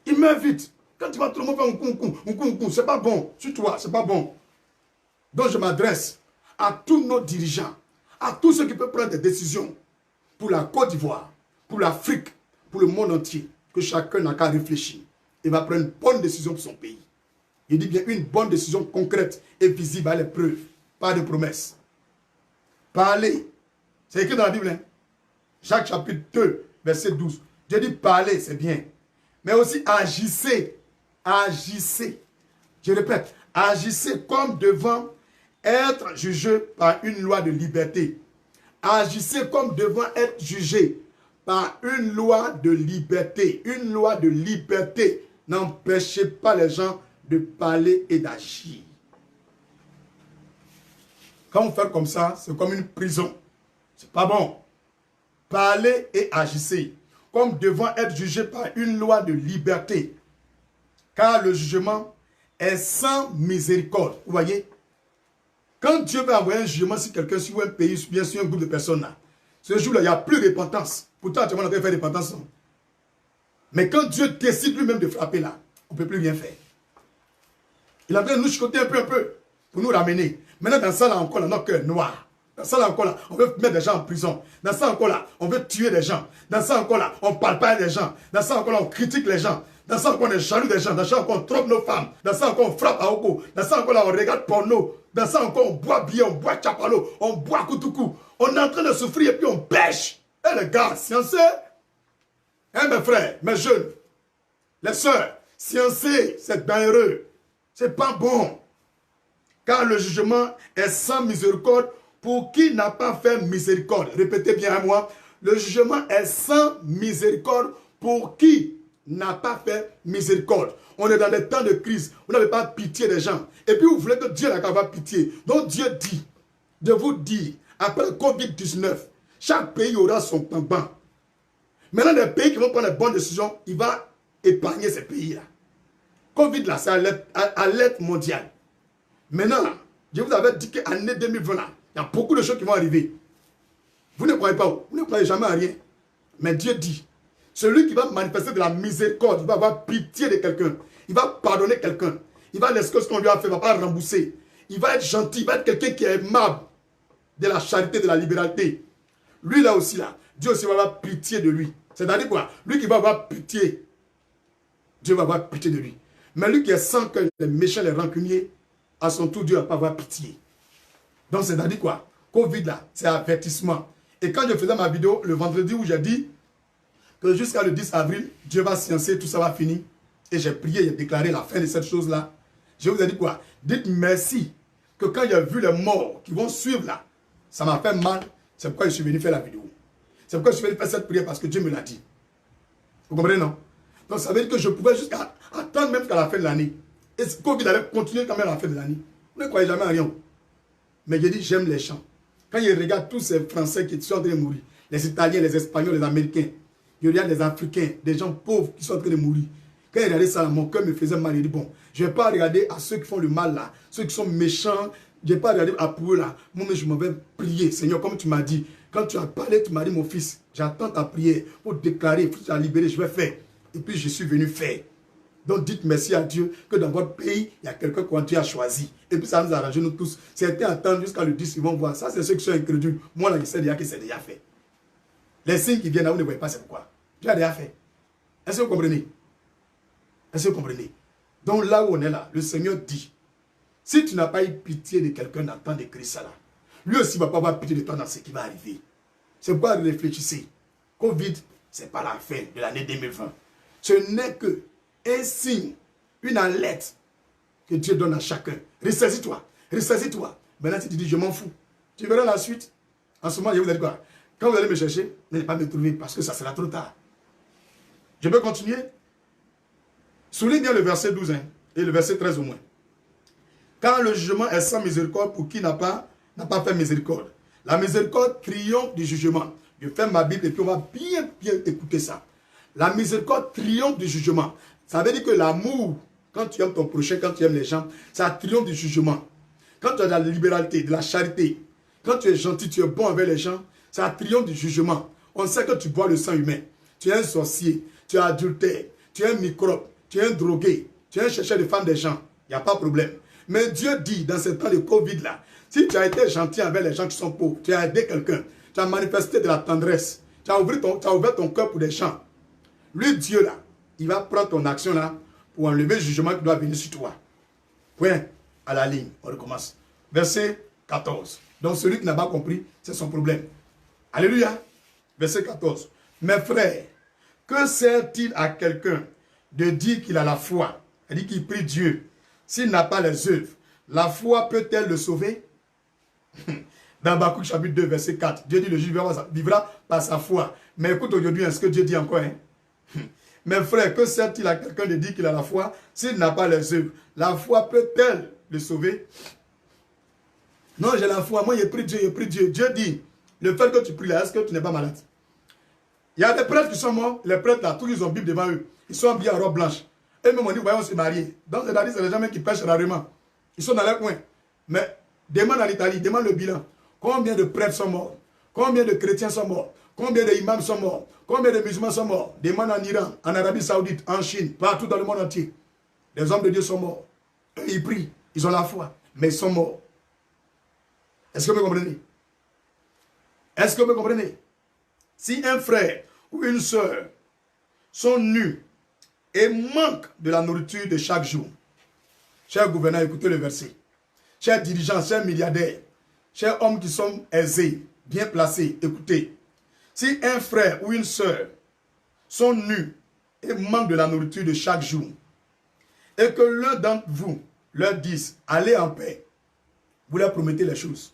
Il meurt vite. Quand tu vas trop faire un concombre, c'est pas bon. Sur toi, c'est pas bon. Donc je m'adresse à tous nos dirigeants, à tous ceux qui peuvent prendre des décisions pour la Côte d'Ivoire, pour l'Afrique, pour le monde entier, que chacun n'a qu'à réfléchir et va prendre une bonne décision pour son pays. Il dit bien une bonne décision concrète et visible à l'épreuve, pas de promesses. Parlez. C'est écrit dans la Bible. Hein? Jacques chapitre 2, verset 12. Dieu dit parlez, c'est bien. Mais aussi agissez. Agissez. Je répète, agissez comme devant être jugé par une loi de liberté. Agissez comme devant être jugé par une loi de liberté. Une loi de liberté. N'empêchez pas les gens de parler et d'agir. Quand vous faites comme ça, c'est comme une prison. C'est pas bon. Parlez et agissez comme devant être jugé par une loi de liberté. Car le jugement est sans miséricorde. Vous voyez? Quand Dieu va envoyer un jugement sur quelqu'un, sur un pays, bien sûr un groupe de personnes là, ce jour-là, il n'y a plus de repentance. Pourtant, actuellement, on a fait repentance. Mais quand Dieu décide lui-même de frapper là, on ne peut plus rien faire. Il a besoin de nous chicoter un peu, pour nous ramener. Maintenant, dans ça là encore, là, notre cœur noir. Dans ça là encore, là, on veut mettre des gens en prison. Dans ça encore là, on veut tuer des gens. Dans ça encore là, on ne parle pas des gens. Dans ça encore là, on critique les gens. Dans ça encore, on est jaloux des gens. Dans ça encore, on trompe nos femmes. Dans ça encore, on frappe à Oko. Dans ça encore là, on regarde porno. Dans ça encore, on boit bien, on boit chapalo, on boit koutoukou. On est en train de souffrir et puis on pêche. Eh les gars, sciencés. Hein mes frères, mes jeunes, les sœurs, sciencés, c'est dangereux. C'est pas bon. Car le jugement est sans miséricorde pour qui n'a pas fait miséricorde. Répétez bien à moi. Le jugement est sans miséricorde pour qui n'a pas fait miséricorde. On est dans des temps de crise. Vous n'avez pas pitié des gens. Et puis vous voulez que Dieu n'a qu'à avoir pitié. Donc Dieu dit, de vous dire, après le Covid-19, chaque pays aura son pain. Maintenant, les pays qui vont prendre les bonnes décisions, il va épargner ces pays-là. Covid là, c'est alerte mondiale. Maintenant, je vous avais dit qu'en année 2020 là, il y a beaucoup de choses qui vont arriver. Vous ne croyez pas, vous ne croyez jamais à rien. Mais Dieu dit, Celui qui va manifester de la miséricorde, il va avoir pitié de quelqu'un. Il va pardonner quelqu'un. Il va laisser ce qu'on lui a fait, il ne va pas rembourser. Il va être gentil, il va être quelqu'un qui est aimable, de la charité, de la libéralité. Lui là aussi, là, Dieu aussi va avoir pitié de lui. C'est-à-dire quoi? Lui qui va avoir pitié, Dieu va avoir pitié de lui. Mais lui qui est sans que les méchants, les rancuniers, à son tour, Dieu ne va pas avoir pitié. Donc c'est-à-dire quoi? Covid là, c'est avertissement. Et quand je faisais ma vidéo le vendredi où j'ai dit que jusqu'à le 10 avril, Dieu va sciencer, tout ça va finir. Et j'ai prié, j'ai déclaré la fin de cette chose-là. Je vous ai dit quoi? Dites merci que quand j'ai vu les morts qui vont suivre là, ça m'a fait mal. C'est pourquoi je suis venu faire la vidéo. C'est pourquoi je suis venu faire cette prière parce que Dieu me l'a dit. Vous comprenez, non? Donc ça veut dire que je pouvais jusqu'à attendre même jusqu'à la fin de l'année. Et Covid allait continuer quand même à la fin de l'année. Vous ne croyez jamais à rien. Mais j'ai dit, j'aime les chants. Quand je regarde tous ces Français qui sont en train de mourir, les Italiens, les Espagnols, les Américains, je regarde les Africains, des gens pauvres qui sont en train de mourir. Quand je regardais ça, mon cœur me faisait mal. Je dis, bon, je ne vais pas regarder à ceux qui font le mal là, ceux qui sont méchants, je ne vais pas regarder à pour eux là. Moi, mais je m'en vais prier. Seigneur, comme tu m'as dit, quand tu as parlé, tu m'as dit, mon fils, j'attends ta prière pour déclarer, pour te libérer, je vais faire. Et puis, je suis venu faire. Donc, dites merci à Dieu que dans votre pays, il y a quelqu'un que Dieu a choisi. Et puis, ça nous arrange nous tous. Certains attendent jusqu'à le 10, ils vont voir. Ça, c'est ceux qui sont incrédules. Moi, là, je sais déjà que c'est déjà fait. Les signes qui viennent là, vous ne voyez pas, c'est pourquoi. Dieu a déjà fait. Est-ce que vous comprenez? Est-ce que vous comprenez? Donc, là où on est là, le Seigneur dit, si tu n'as pas eu pitié de quelqu'un dans le temps de Christ, là, lui aussi ne va pas avoir pitié de toi dans ce qui va arriver. C'est pourquoi réfléchissez. Covid, ce n'est pas la fin de l'année 2020. Ce n'est que un signe, une alerte que Dieu donne à chacun. Ressaisis-toi, ressaisis-toi. Maintenant, si tu dis, je m'en fous, tu verras la suite. En ce moment, je vous ai dit quoi? Quand vous allez me chercher, n'allez pas me trouver parce que ça sera trop tard. Je peux continuer? Souligne bien le verset 12 hein, et le verset 13 au moins. Car le jugement est sans miséricorde pour qui n'a pas fait miséricorde. La miséricorde triomphe du jugement. Je ferme ma Bible et puis on va bien écouter ça. La miséricorde triomphe du jugement. Ça veut dire que l'amour, quand tu aimes ton prochain, quand tu aimes les gens, ça triomphe du jugement. Quand tu as de la libéralité, de la charité, quand tu es gentil, tu es bon avec les gens, ça triomphe du jugement. On sait que tu bois le sang humain. Tu es un sorcier, tu es adultère, tu es un microbe, tu es un drogué, tu es un chercheur de femmes des gens. Il n'y a pas de problème. Mais Dieu dit, dans ce temps de Covid là, si tu as été gentil avec les gens qui sont pauvres, tu as aidé quelqu'un, tu as manifesté de la tendresse, tu as ouvert ton cœur pour des gens, lui, Dieu là, il va prendre ton action là pour enlever le jugement qui doit venir sur toi. Point à la ligne. On recommence. Verset 14. Donc celui qui n'a pas compris, c'est son problème. Alléluia. Verset 14. Mes frères, que sert-il à quelqu'un de dire qu'il a la foi? Il dit qu'il prie Dieu. S'il n'a pas les œuvres, la foi peut-elle le sauver? Dans Habakkuk chapitre 2, verset 4, Dieu dit le juge vivra par sa foi. Mais écoute aujourd'hui, ce que Dieu dit encore. Hein? Mes frères, que sert-il à quelqu'un de dire qu'il a la foi s'il n'a pas les œuvres? La foi peut-elle le sauver? Non, j'ai la foi. Moi, j'ai pris Dieu, j'ai pris Dieu. Dieu dit, le fait que tu pries là, est-ce que tu n'es pas malade? Il y a des prêtres qui sont morts. Les prêtres là, tous ils ont Bible devant eux. Ils sont habillés en robe blanche. Et même on dit, voyons, on s'est mariés. Donc, c'est-à-dire, c'est les gens qui pêchent rarement. Ils sont dans leur coin. Mais demande en Italie, demande le bilan. Combien de prêtres sont morts? Combien de chrétiens sont morts? Combien d'imams sont morts? Combien de musulmans sont morts? Demande en Iran, en Arabie Saoudite, en Chine, partout dans le monde entier. Les hommes de Dieu sont morts. Eux, ils prient, ils ont la foi, mais ils sont morts. Est-ce que vous me comprenez? Est-ce que vous me comprenez? Si un frère ou une soeur sont nus et manquent de la nourriture de chaque jour, chers gouverneurs, écoutez le verset. Chers dirigeants, chers milliardaires, chers hommes qui sont aisés, bien placés, écoutez. Si un frère ou une soeur sont nus et manquent de la nourriture de chaque jour, et que l'un d'entre vous leur dise, allez en paix, vous leur promettez les choses.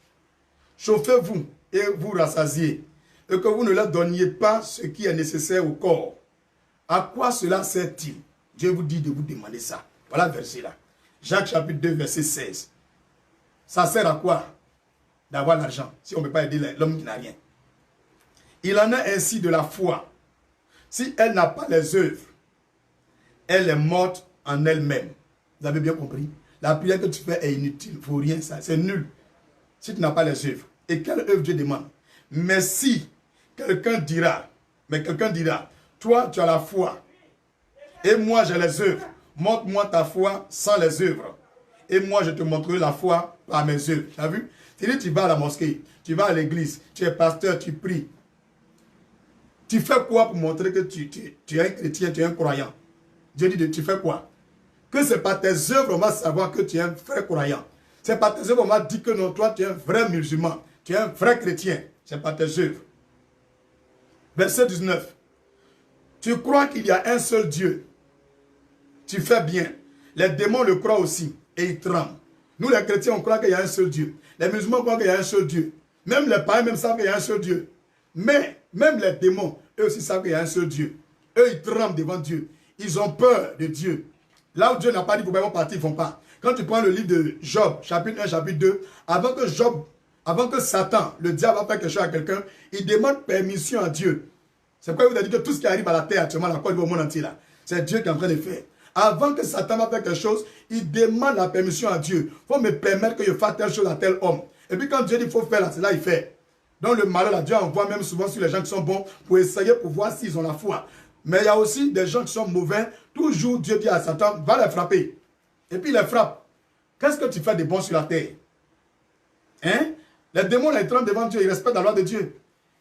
Chauffez-vous et vous rassasiez, et que vous ne leur donniez pas ce qui est nécessaire au corps. À quoi cela sert-il? Dieu vous dit de vous demander ça. Voilà le verset là. Jacques chapitre 2, verset 16. Ça sert à quoi d'avoir l'argent si on ne peut pas aider l'homme qui n'a rien? Il en est ainsi de la foi. Si elle n'a pas les œuvres, elle est morte en elle-même. Vous avez bien compris? La prière que tu fais est inutile, il ne faut rien, ça, c'est nul. Si tu n'as pas les œuvres. Et quelle œuvre Dieu demande? Mais si quelqu'un dira, toi, tu as la foi. Et moi, j'ai les œuvres. Montre-moi ta foi sans les œuvres. Et moi, je te montrerai la foi par mes œuvres. Tu as vu? Tu vas à la mosquée, tu vas à l'église, tu es pasteur, tu pries. Tu fais quoi pour montrer que tu es un chrétien, tu es un croyant? Dieu dit, tu fais quoi? Que c'est par tes œuvres, on va savoir que tu es un vrai croyant. C'est par tes œuvres, on va dire que non, toi, tu es un vrai musulman. Tu es un vrai chrétien. C'est par tes œuvres. Verset 19. Tu crois qu'il y a un seul Dieu. Tu fais bien. Les démons le croient aussi et ils tremblent. Nous, les chrétiens, on croit qu'il y a un seul Dieu. Les musulmans croient qu'il y a un seul Dieu. Même les païens même savent qu'il y a un seul Dieu. Mais, même les démons, eux aussi savent qu'il y a un seul Dieu. Eux, ils tremblent devant Dieu. Ils ont peur de Dieu. Là où Dieu n'a pas dit qu'ils vont partir, ils ne vont pas. Quand tu prends le livre de Job, chapitre 1, chapitre 2, avant que Satan, le diable, va faire quelque chose à quelqu'un, il demande permission à Dieu. C'est pourquoi il vous a dit que tout ce qui arrive à la terre actuellement, la Côte d'Ivoire, au monde entier, là, c'est Dieu qui est en train de faire. Avant que Satan va faire quelque chose, il demande la permission à Dieu. Il faut me permettre que je fasse telle chose à tel homme. Et puis quand Dieu dit qu'il faut faire là, c'est là il fait. Donc le malheur, là, Dieu envoie même souvent sur les gens qui sont bons pour essayer pour voir s'ils ont la foi. Mais il y a aussi des gens qui sont mauvais. Toujours Dieu dit à Satan, va les frapper. Et puis il les frappe. Qu'est-ce que tu fais de bon sur la terre? Hein? Les démons, ils tremblent devant Dieu, ils respectent la loi de Dieu.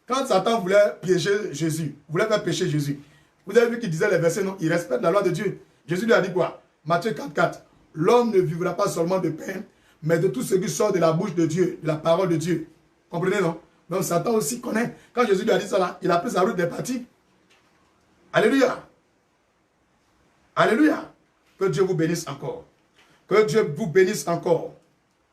Quand Satan voulait piéger Jésus, voulait faire pécher Jésus, vous avez vu qu'il disait les versets, non? Il respecte la loi de Dieu. Jésus lui a dit quoi? Matthieu 4,4. L'homme ne vivra pas seulement de pain, mais de tout ce qui sort de la bouche de Dieu, de la parole de Dieu. Comprenez, non? Donc Satan aussi connaît. Quand Jésus lui a dit ça là, il a pris sa route des parties. Alléluia. Alléluia. Que Dieu vous bénisse encore. Que Dieu vous bénisse encore.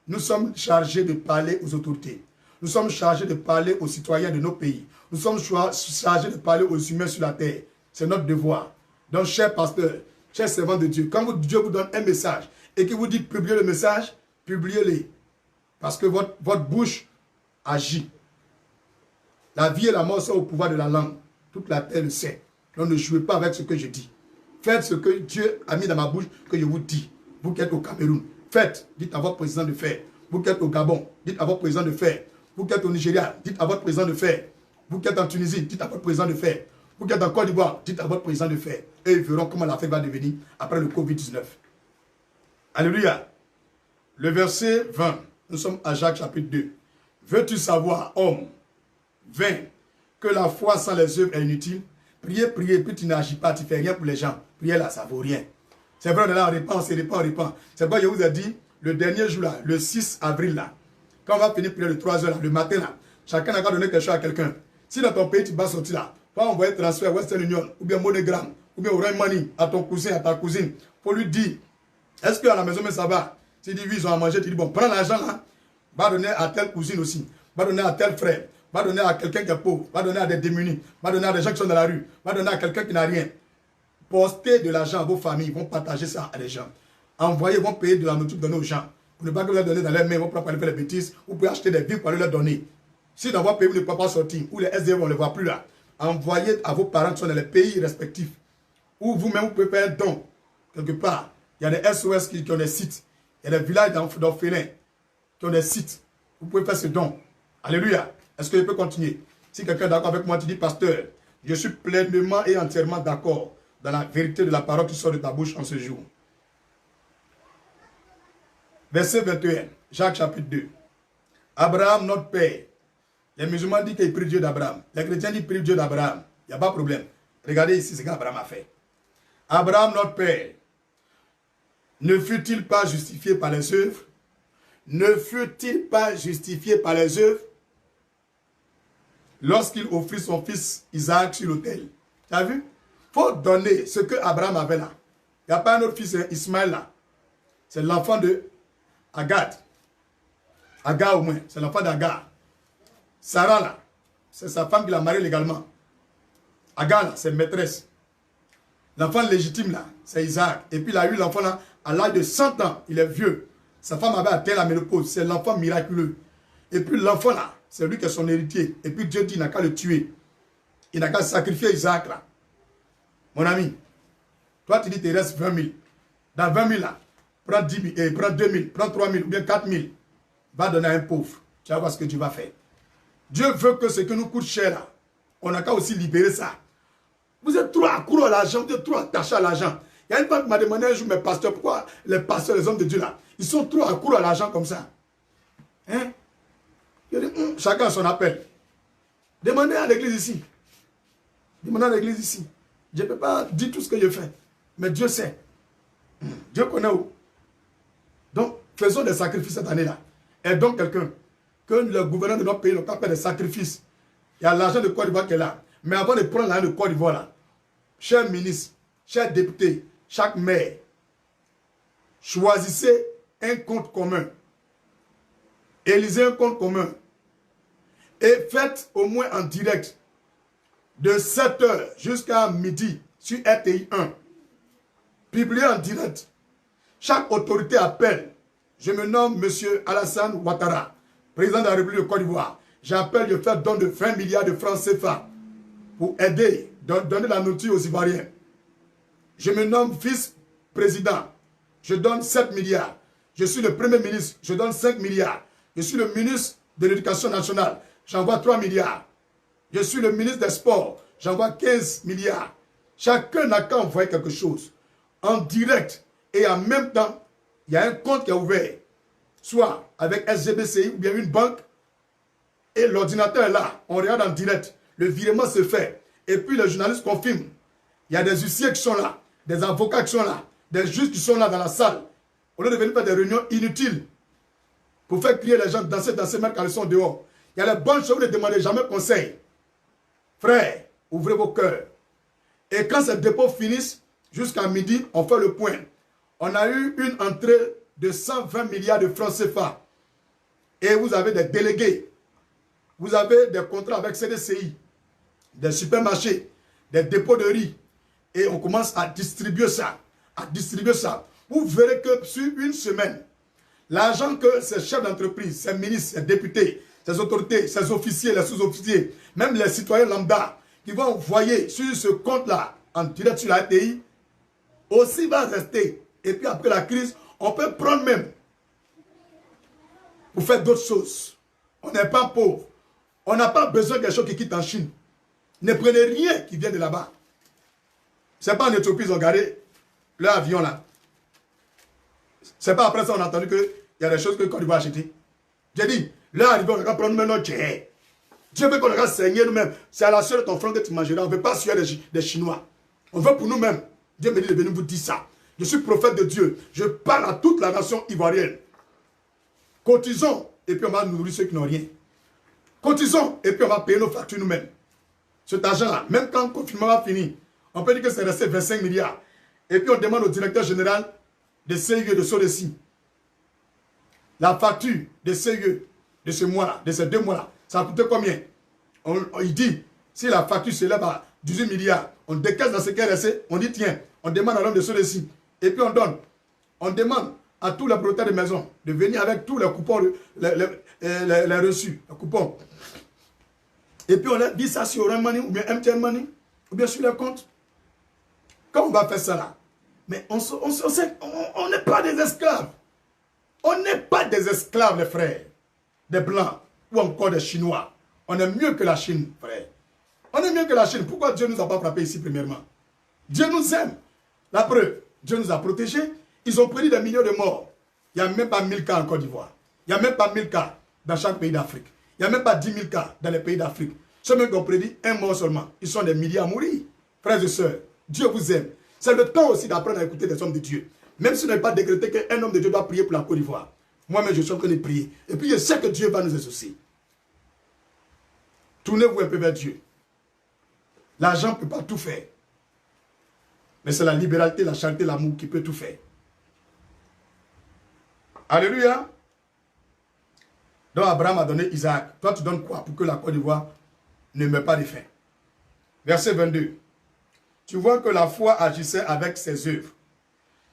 Nous sommes chargés de parler aux autorités. Nous sommes chargés de parler aux citoyens de nos pays. Nous sommes chargés de parler aux humains sur la terre. C'est notre devoir. Donc, chers pasteurs, chers servants de Dieu, quand Dieu vous donne un message et qu'il vous dit publiez le message, publiez-le. Parce que votre bouche agit. La vie et la mort sont au pouvoir de la langue. Toute la terre le sait. Donc, ne jouez pas avec ce que je dis. Faites ce que Dieu a mis dans ma bouche que je vous dis. Vous qui êtes au Cameroun, faites. Dites à votre président de faire. Vous qui êtes au Gabon, dites à votre président de faire. Vous qui êtes au Nigeria, dites à votre président de faire. Vous qui êtes en Tunisie, dites à votre président de faire. Vous qui êtes en Côte d'Ivoire, dites à votre président de faire. Et ils verront comment l'affaire va devenir après le Covid-19. Alléluia. Le verset 20. Nous sommes à Jacques chapitre 2. Veux-tu savoir, homme, vain, que la foi sans les œuvres est inutile? Priez, priez, puis tu n'agis pas, tu ne fais rien pour les gens. Priez là, ça ne vaut rien. C'est vrai, on est là, on répand, on se répand, on répand. C'est pourquoi je vous ai dit, le dernier jour là, le 6 avril là, quand on va finir prier le 3 heures là, le matin là, chacun n'a qu'à donner quelque chose à quelqu'un. Si dans ton pays tu vas sortir là, pas envoyer transfert Western Union, ou bien MoneyGram, ou bien Orange Money à ton cousin, à ta cousine, pour lui dire, est-ce qu'à la maison mais ça va? Tu dis oui, ils ont à manger, tu dis bon, prends l'argent là, va donner à telle cousine aussi, va donner à tel frère, va donner à quelqu'un qui est pauvre, va donner à des démunis, va donner à des gens qui sont dans la rue, va donner à quelqu'un qui n'a rien. Postez de l'argent à vos familles, ils vont partager ça à des gens. Envoyez, ils vont payer de la nourriture donner aux gens. Pour ne pas que vous leur donner dans les mains, ils vont pas aller faire des bêtises. Vous pouvez acheter des vies pour aller leur donner. Si dans votre pays, vous ne pouvez pas sortir, ou les SDF, on ne les voit plus là, envoyez à vos parents qui sont dans les pays respectifs. Ou vous-même, vous pouvez faire un don. Quelque part, il y a des SOS qui ont des sites. Il y a des villages d'orphelins qui ont des sites. Vous pouvez faire ce don. Alléluia. Est-ce que je peux continuer? Si quelqu'un est d'accord avec moi, tu dis, pasteur, je suis pleinement et entièrement d'accord dans la vérité de la parole qui sort de ta bouche en ce jour. Verset 21, Jacques chapitre 2. Abraham, notre père. Les musulmans disent qu'ils prient Dieu d'Abraham. Les chrétiens disent qu'ils prient Dieu d'Abraham. Il n'y a pas de problème. Regardez ici ce qu'Abraham a fait. Abraham, notre père, ne fut-il pas justifié par les œuvres? Ne fut-il pas justifié par les œuvres lorsqu'il offrit son fils Isaac sur l'autel? Tu as vu? Il faut donner ce que Abraham avait là. Il n'y a pas un autre fils, Ismaël là. C'est l'enfant de Agar. Agar au moins, c'est l'enfant d'Agar. Sarah là, c'est sa femme qui l'a marié légalement. Agar là, c'est maîtresse. L'enfant légitime là, c'est Isaac. Et puis il a eu l'enfant là, à l'âge de 100 ans, il est vieux. Sa femme avait atteint la ménopause, c'est l'enfant miraculeux. Et puis l'enfant là, c'est lui qui est son héritier. Et puis Dieu dit, il n'a qu'à le tuer. Il n'a qu'à sacrifier Isaac là. Mon ami, toi tu dis qu'il te reste 20 000. Dans 20 000 là, prends 10 000, prends 2 000, prends 3 000 ou bien 4 000. Va donner à un pauvre. Tu vas voir ce que tu vas faire. Dieu veut que ce que nous coûte cher là, on n'a qu'à aussi libérer ça. Vous êtes trop accro à l'argent, vous êtes trop attaché à l'argent. Il y a une femme qui m'a demandé un jour, mes pasteurs, pourquoi les pasteurs, les hommes de Dieu là, ils sont trop accro à l'argent comme ça. Hein? Je dis, chacun son appel. Demandez à l'église ici. Demandez à l'église ici. Je ne peux pas dire tout ce que je fais. Mais Dieu sait. Dieu connaît où. Donc, faisons des sacrifices cette année-là. Aidons quelqu'un. Que le gouverneur de notre pays n'a pas fait des sacrifices. Il y a l'argent de Côte d'Ivoire qui est là. Mais avant de prendre l'argent de Côte d'Ivoire là, chers ministres, chers députés, chaque maire, choisissez un compte commun. Élisez un compte commun. Et faites au moins en direct de 7h jusqu'à midi sur RTI 1. Publiez en direct. Chaque autorité appelle. Je me nomme M. Alassane Ouattara, président de la République de Côte d'Ivoire. J'appelle, je fais don de 20 milliards de francs CFA pour aider, donner la nourriture aux Ivoiriens. Je me nomme vice-président. Je donne 7 milliards. Je suis le premier ministre. Je donne 5 milliards. Je suis le ministre de l'Éducation nationale. J'envoie 3 milliards. Je suis le ministre des Sports. J'envoie 15 milliards. Chacun n'a qu'à envoyer quelque chose en direct. Et en même temps, il y a un compte qui est ouvert. Soit avec SGBCI ou bien une banque. Et l'ordinateur est là. On regarde en direct. Le virement se fait. Et puis les journalistes confirment. Il y a des huissiers qui sont là. Des avocats qui sont là. Des juges qui sont là dans la salle. Au lieu de venir faire des réunions inutiles. Pour faire crier les gens, danser, même quand ils sont dehors. Il y a les bonnes choses, vous ne demandez jamais conseil. Frères, ouvrez vos cœurs. Et quand ces dépôts finissent, jusqu'à midi, on fait le point. On a eu une entrée de 120 milliards de francs CFA. Et vous avez des délégués. Vous avez des contrats avec CDCI, des supermarchés, des dépôts de riz. Et on commence à distribuer ça. Vous verrez que sur une semaine, l'argent que ces chefs d'entreprise, ces ministres, ces députés, ces autorités, ces officiers, les sous-officiers, même les citoyens lambda, qui vont envoyer sur ce compte-là, en direct sur la RTI, aussi va rester. Et puis après la crise, on peut prendre même pour faire d'autres choses. On n'est pas pauvre. On n'a pas besoin de quelque chose qui quitte en Chine. Ne prenez rien qui vient de là-bas. Ce n'est pas en Éthiopie, ils ont gardé leur avion là. Ce n'est pas après ça on a entendu qu'il y a des choses que Côte d'Ivoire a achetées. J'ai dit, là, arrivé, on va prendre maintenant Dieu. Dieu veut qu'on va saigner nous-mêmes. C'est à la sueur de ton front que tu mangeras. On ne veut pas suer des Chinois. On veut pour nous-mêmes. Dieu me dit de venir vous dire ça. Je suis prophète de Dieu. Je parle à toute la nation ivoirienne. Cotisons et puis on va nourrir ceux qui n'ont rien. Cotisons et puis on va payer nos factures nous-mêmes. Cet argent-là, même quand le confinement va finir, on peut dire que c'est resté 25 milliards. Et puis on demande au directeur général de CIE de Sodeci. La facture de CIE de ce mois-là, de ces 2 mois-là, ça a coûté combien? Il dit, si la facture s'élève à 18 milliards, on décaisse dans ce qui est resté, on dit tiens, on demande à l'homme de Sodeci. Et puis on donne. On demande à tous les propriétaires de maison de venir avec tous les coupons, les reçus, les coupons. Et puis on a dit ça sur Orange Money ou bien MTN Money ou bien sur les comptes. Quand on va faire ça là, mais on n'est pas des esclaves. On n'est pas des esclaves, les frères, des Blancs ou encore des Chinois. On est mieux que la Chine, frère. On est mieux que la Chine. Pourquoi Dieu ne nous a pas frappés ici, premièrement? Dieu nous aime. La preuve, Dieu nous a protégés. Ils ont prédit des millions de morts. Il n'y a même pas 1000 cas en Côte d'Ivoire. Il n'y a même pas 1000 cas dans chaque pays d'Afrique. Il n'y a même pas 10 000 cas dans les pays d'Afrique. Ceux qui ont prédit un mort seulement. Ils sont des milliers à mourir. Frères et sœurs, Dieu vous aime. C'est le temps aussi d'apprendre à écouter des hommes de Dieu. Même si on n'a pas décrété qu'un homme de Dieu doit prier pour la Côte d'Ivoire. Moi-même, je suis en train de prier. Et puis, je sais que Dieu va nous exaucer. Tournez-vous un peu vers Dieu. L'argent ne peut pas tout faire. Mais c'est la libéralité, la charité, l'amour qui peut tout faire. Alléluia. Donc, Abraham a donné Isaac. Toi, tu donnes quoi pour que la Côte d'Ivoire ne meure pas de faim? Verset 22. Tu vois que la foi agissait avec ses œuvres.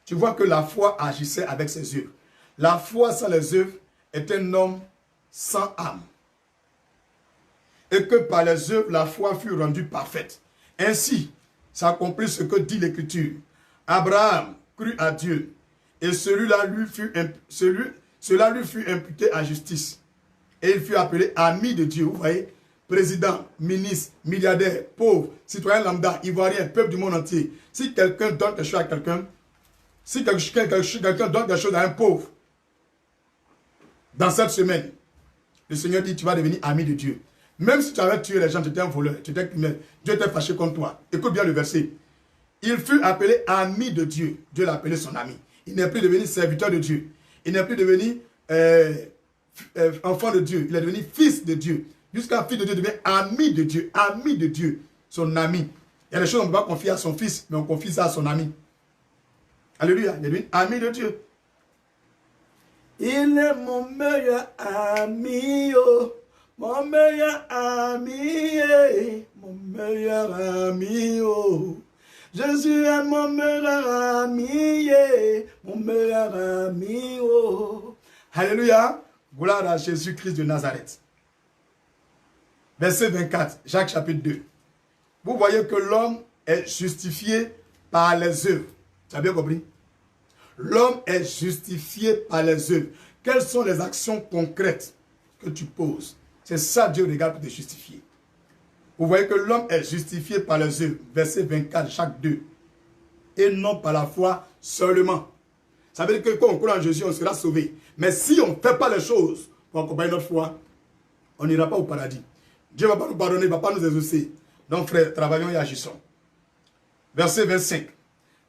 Tu vois que la foi agissait avec ses œuvres. La foi sans les œuvres est un homme sans âme. Et que par les œuvres, la foi fut rendue parfaite. Ainsi, s'accomplit ce que dit l'Écriture. Abraham crut à Dieu, et cela lui fut imputé à justice. Et il fut appelé ami de Dieu. Vous voyez, président, ministre, milliardaire, pauvre, citoyen lambda, ivoirien, peuple du monde entier, si quelqu'un donne quelque chose à quelqu'un, si quelqu'un donne quelque chose à un pauvre, dans cette semaine, le Seigneur dit, tu vas devenir ami de Dieu. Même si tu avais tué les gens, tu étais un voleur, tu étais criminel, Dieu était fâché contre toi. Écoute bien le verset. Il fut appelé ami de Dieu. Dieu l'a appelé son ami. Il n'est plus devenu serviteur de Dieu. Il n'est plus devenu enfant de Dieu. Il est devenu fils de Dieu. Jusqu'à fils de Dieu devient ami de Dieu. Ami de Dieu. Son ami. Il y a des choses qu'on ne peut pas confier à son fils, mais on confie ça à son ami. Alléluia. Il est devenu ami de Dieu. Il est mon meilleur ami. Oh. Mon meilleur ami. Mon meilleur ami. Oh. Jésus est mon meilleur ami, mon meilleur ami. Oh. Alléluia. Gloire à Jésus-Christ de Nazareth. Verset 24, Jacques chapitre 2. Vous voyez que l'homme est justifié par les œuvres. Tu as bien compris? L'homme est justifié par les œuvres. Quelles sont les actions concrètes que tu poses? C'est ça Dieu regarde pour te justifier. Vous voyez que l'homme est justifié par les œuvres. Verset 24, Jacques 2. Et non par la foi seulement. Ça veut dire que quand on croit en Jésus, on sera sauvé. Mais si on ne fait pas les choses pour accompagner notre foi, on n'ira pas au paradis. Dieu ne va pas nous pardonner, il ne va pas nous exaucer. Donc frères, travaillons et agissons. Verset 25.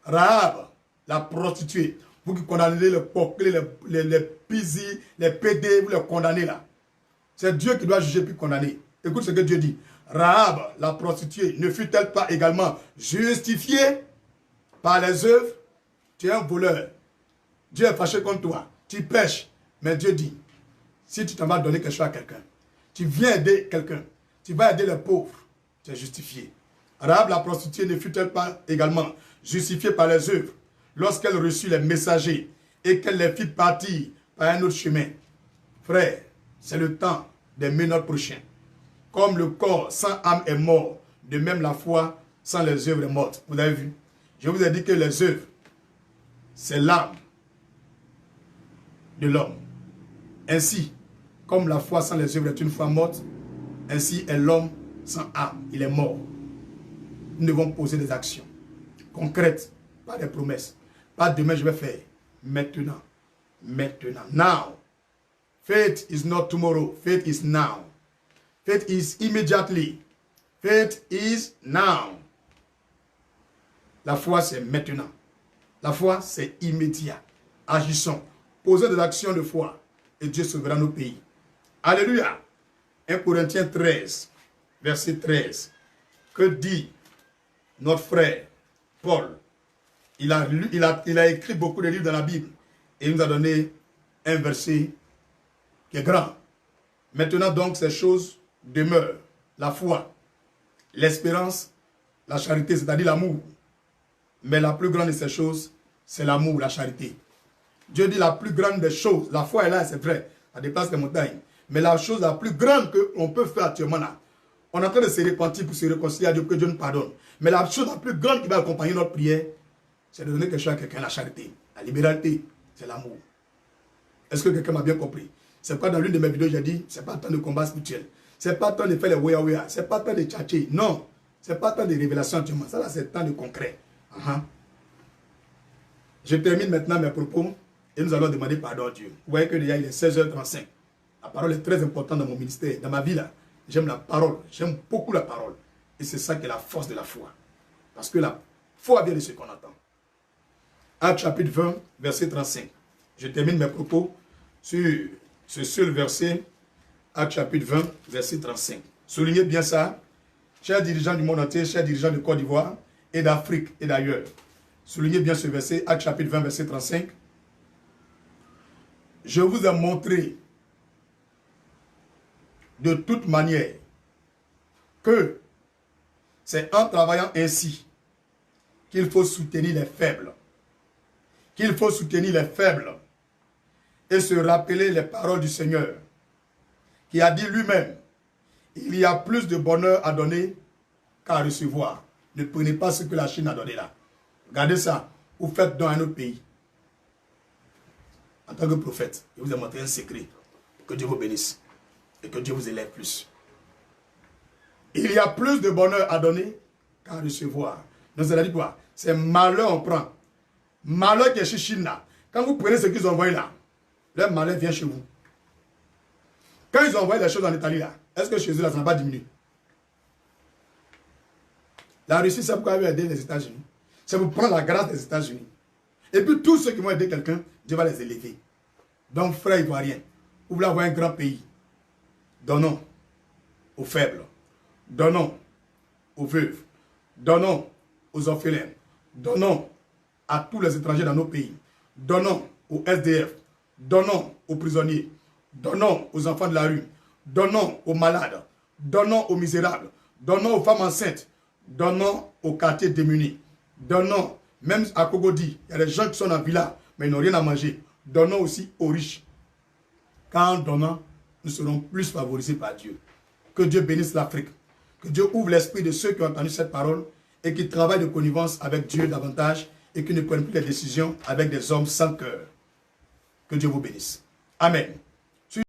Rahab, la prostituée. Vous qui condamnez les porclés, les pisis, les pédés, vous les condamnez là. C'est Dieu qui doit juger puis condamner. Écoute ce que Dieu dit. Rahab, la prostituée, ne fut-elle pas également justifiée par les œuvres? Tu es un voleur. Dieu est fâché contre toi. Tu pêches. Mais Dieu dit, si tu t'en vas donner quelque chose à quelqu'un, tu viens aider quelqu'un, tu vas aider les pauvres, tu es justifié. Rahab, la prostituée, ne fut-elle pas également justifiée par les œuvres lorsqu'elle reçut les messagers et qu'elle les fit partir par un autre chemin? Frère, c'est le temps d'aimer notre prochain. Comme le corps sans âme est mort, de même la foi sans les œuvres est morte. Vous avez vu? Je vous ai dit que les œuvres, c'est l'âme de l'homme. Ainsi, comme la foi sans les œuvres est une foi morte, ainsi est l'homme sans âme. Il est mort. Nous devons poser des actions concrètes, pas des promesses. Pas demain je vais faire. Maintenant. Maintenant. Now. Faith is not tomorrow. Faith is now. Faith is immediately. Faith is now. La foi, c'est maintenant. La foi, c'est immédiat. Agissons. Posez des actions de foi. Et Dieu sauvera nos pays. Alléluia. 1 Corinthiens 13, verset 13. Que dit notre frère Paul? Il a écrit beaucoup de livres dans la Bible. Et il nous a donné un verset qui est grand. Maintenant donc, ces choses demeurent. La foi, l'espérance, la charité, c'est-à-dire l'amour. Mais la plus grande de ces choses, c'est l'amour, la charité. Dieu dit la plus grande des choses. La foi est là, c'est vrai. Ça déplace les montagnes. Mais la chose la plus grande qu'on peut faire actuellement là, on est en train de se repentir pour se réconcilier à Dieu, que Dieu nous pardonne. Mais la chose la plus grande qui va accompagner notre prière, c'est de donner quelque chose à quelqu'un, la charité. La libéralité, c'est l'amour. Est-ce que quelqu'un m'a bien compris? C'est pas dans l'une de mes vidéos, j'ai dit, c'est pas temps de combat spirituel. C'est pas temps de faire les wea-wea. C'est pas temps de tchatcher. Non. C'est pas temps de révélation actuellement. Ça là, c'est temps de concret. Je termine maintenant mes propos et nous allons demander pardon à Dieu. Vous voyez que déjà il est 16h35. La parole est très importante dans mon ministère. Dans ma vie là, j'aime la parole. J'aime beaucoup la parole. Et c'est ça qui est la force de la foi. Parce que la foi vient de ce qu'on entend. Actes chapitre 20, verset 35. Je termine mes propos sur ce seul verset. Actes chapitre 20, verset 35. Soulignez bien ça. Chers dirigeants du monde entier, chers dirigeants de Côte d'Ivoire et d'Afrique et d'ailleurs. Soulignez bien ce verset, Actes chapitre 20, verset 35. Je vous ai montré de toute manière que c'est en travaillant ainsi qu'il faut soutenir les faibles. Qu'il faut soutenir les faibles et se rappeler les paroles du Seigneur qui a dit lui-même, il y a plus de bonheur à donner qu'à recevoir. Ne prenez pas ce que la Chine a donné là. Regardez ça, vous faites dans un autre pays. En tant que prophète, je vous ai montré un secret. Que Dieu vous bénisse et que Dieu vous élève plus. Il y a plus de bonheur à donner qu'à recevoir. Donc, ça veut dire quoi? C'est malheur on prend. Malheur qui est chez Chine là. Quand vous prenez ce qu'ils ont envoyé là, leur malheur vient chez vous. Quand ils ont envoyé les choses en Italie là, est-ce que chez eux là, ça n'a pas diminué? La Russie, c'est pourquoi elle veut aider les États-Unis. C'est pour prendre la grâce des États-Unis. Et puis tous ceux qui vont aider quelqu'un, Dieu va les élever. Donc, frère ivoirien, vous voulez avoir un grand pays. Donnons aux faibles. Donnons aux veuves. Donnons aux orphelins. Donnons à tous les étrangers dans nos pays. Donnons aux SDF. Donnons aux prisonniers. Donnons aux enfants de la rue. Donnons aux malades. Donnons aux misérables. Donnons aux femmes enceintes. Donnons aux quartiers démunis. Donnons, même à Kogodi, il y a des gens qui sont en villa, mais ils n'ont rien à manger. Donnons aussi aux riches. Quand donnons, nous serons plus favorisés par Dieu. Que Dieu bénisse l'Afrique. Que Dieu ouvre l'esprit de ceux qui ont entendu cette parole et qui travaillent de connivence avec Dieu davantage et qui ne prennent plus les décisions avec des hommes sans cœur. Que Dieu vous bénisse. Amen.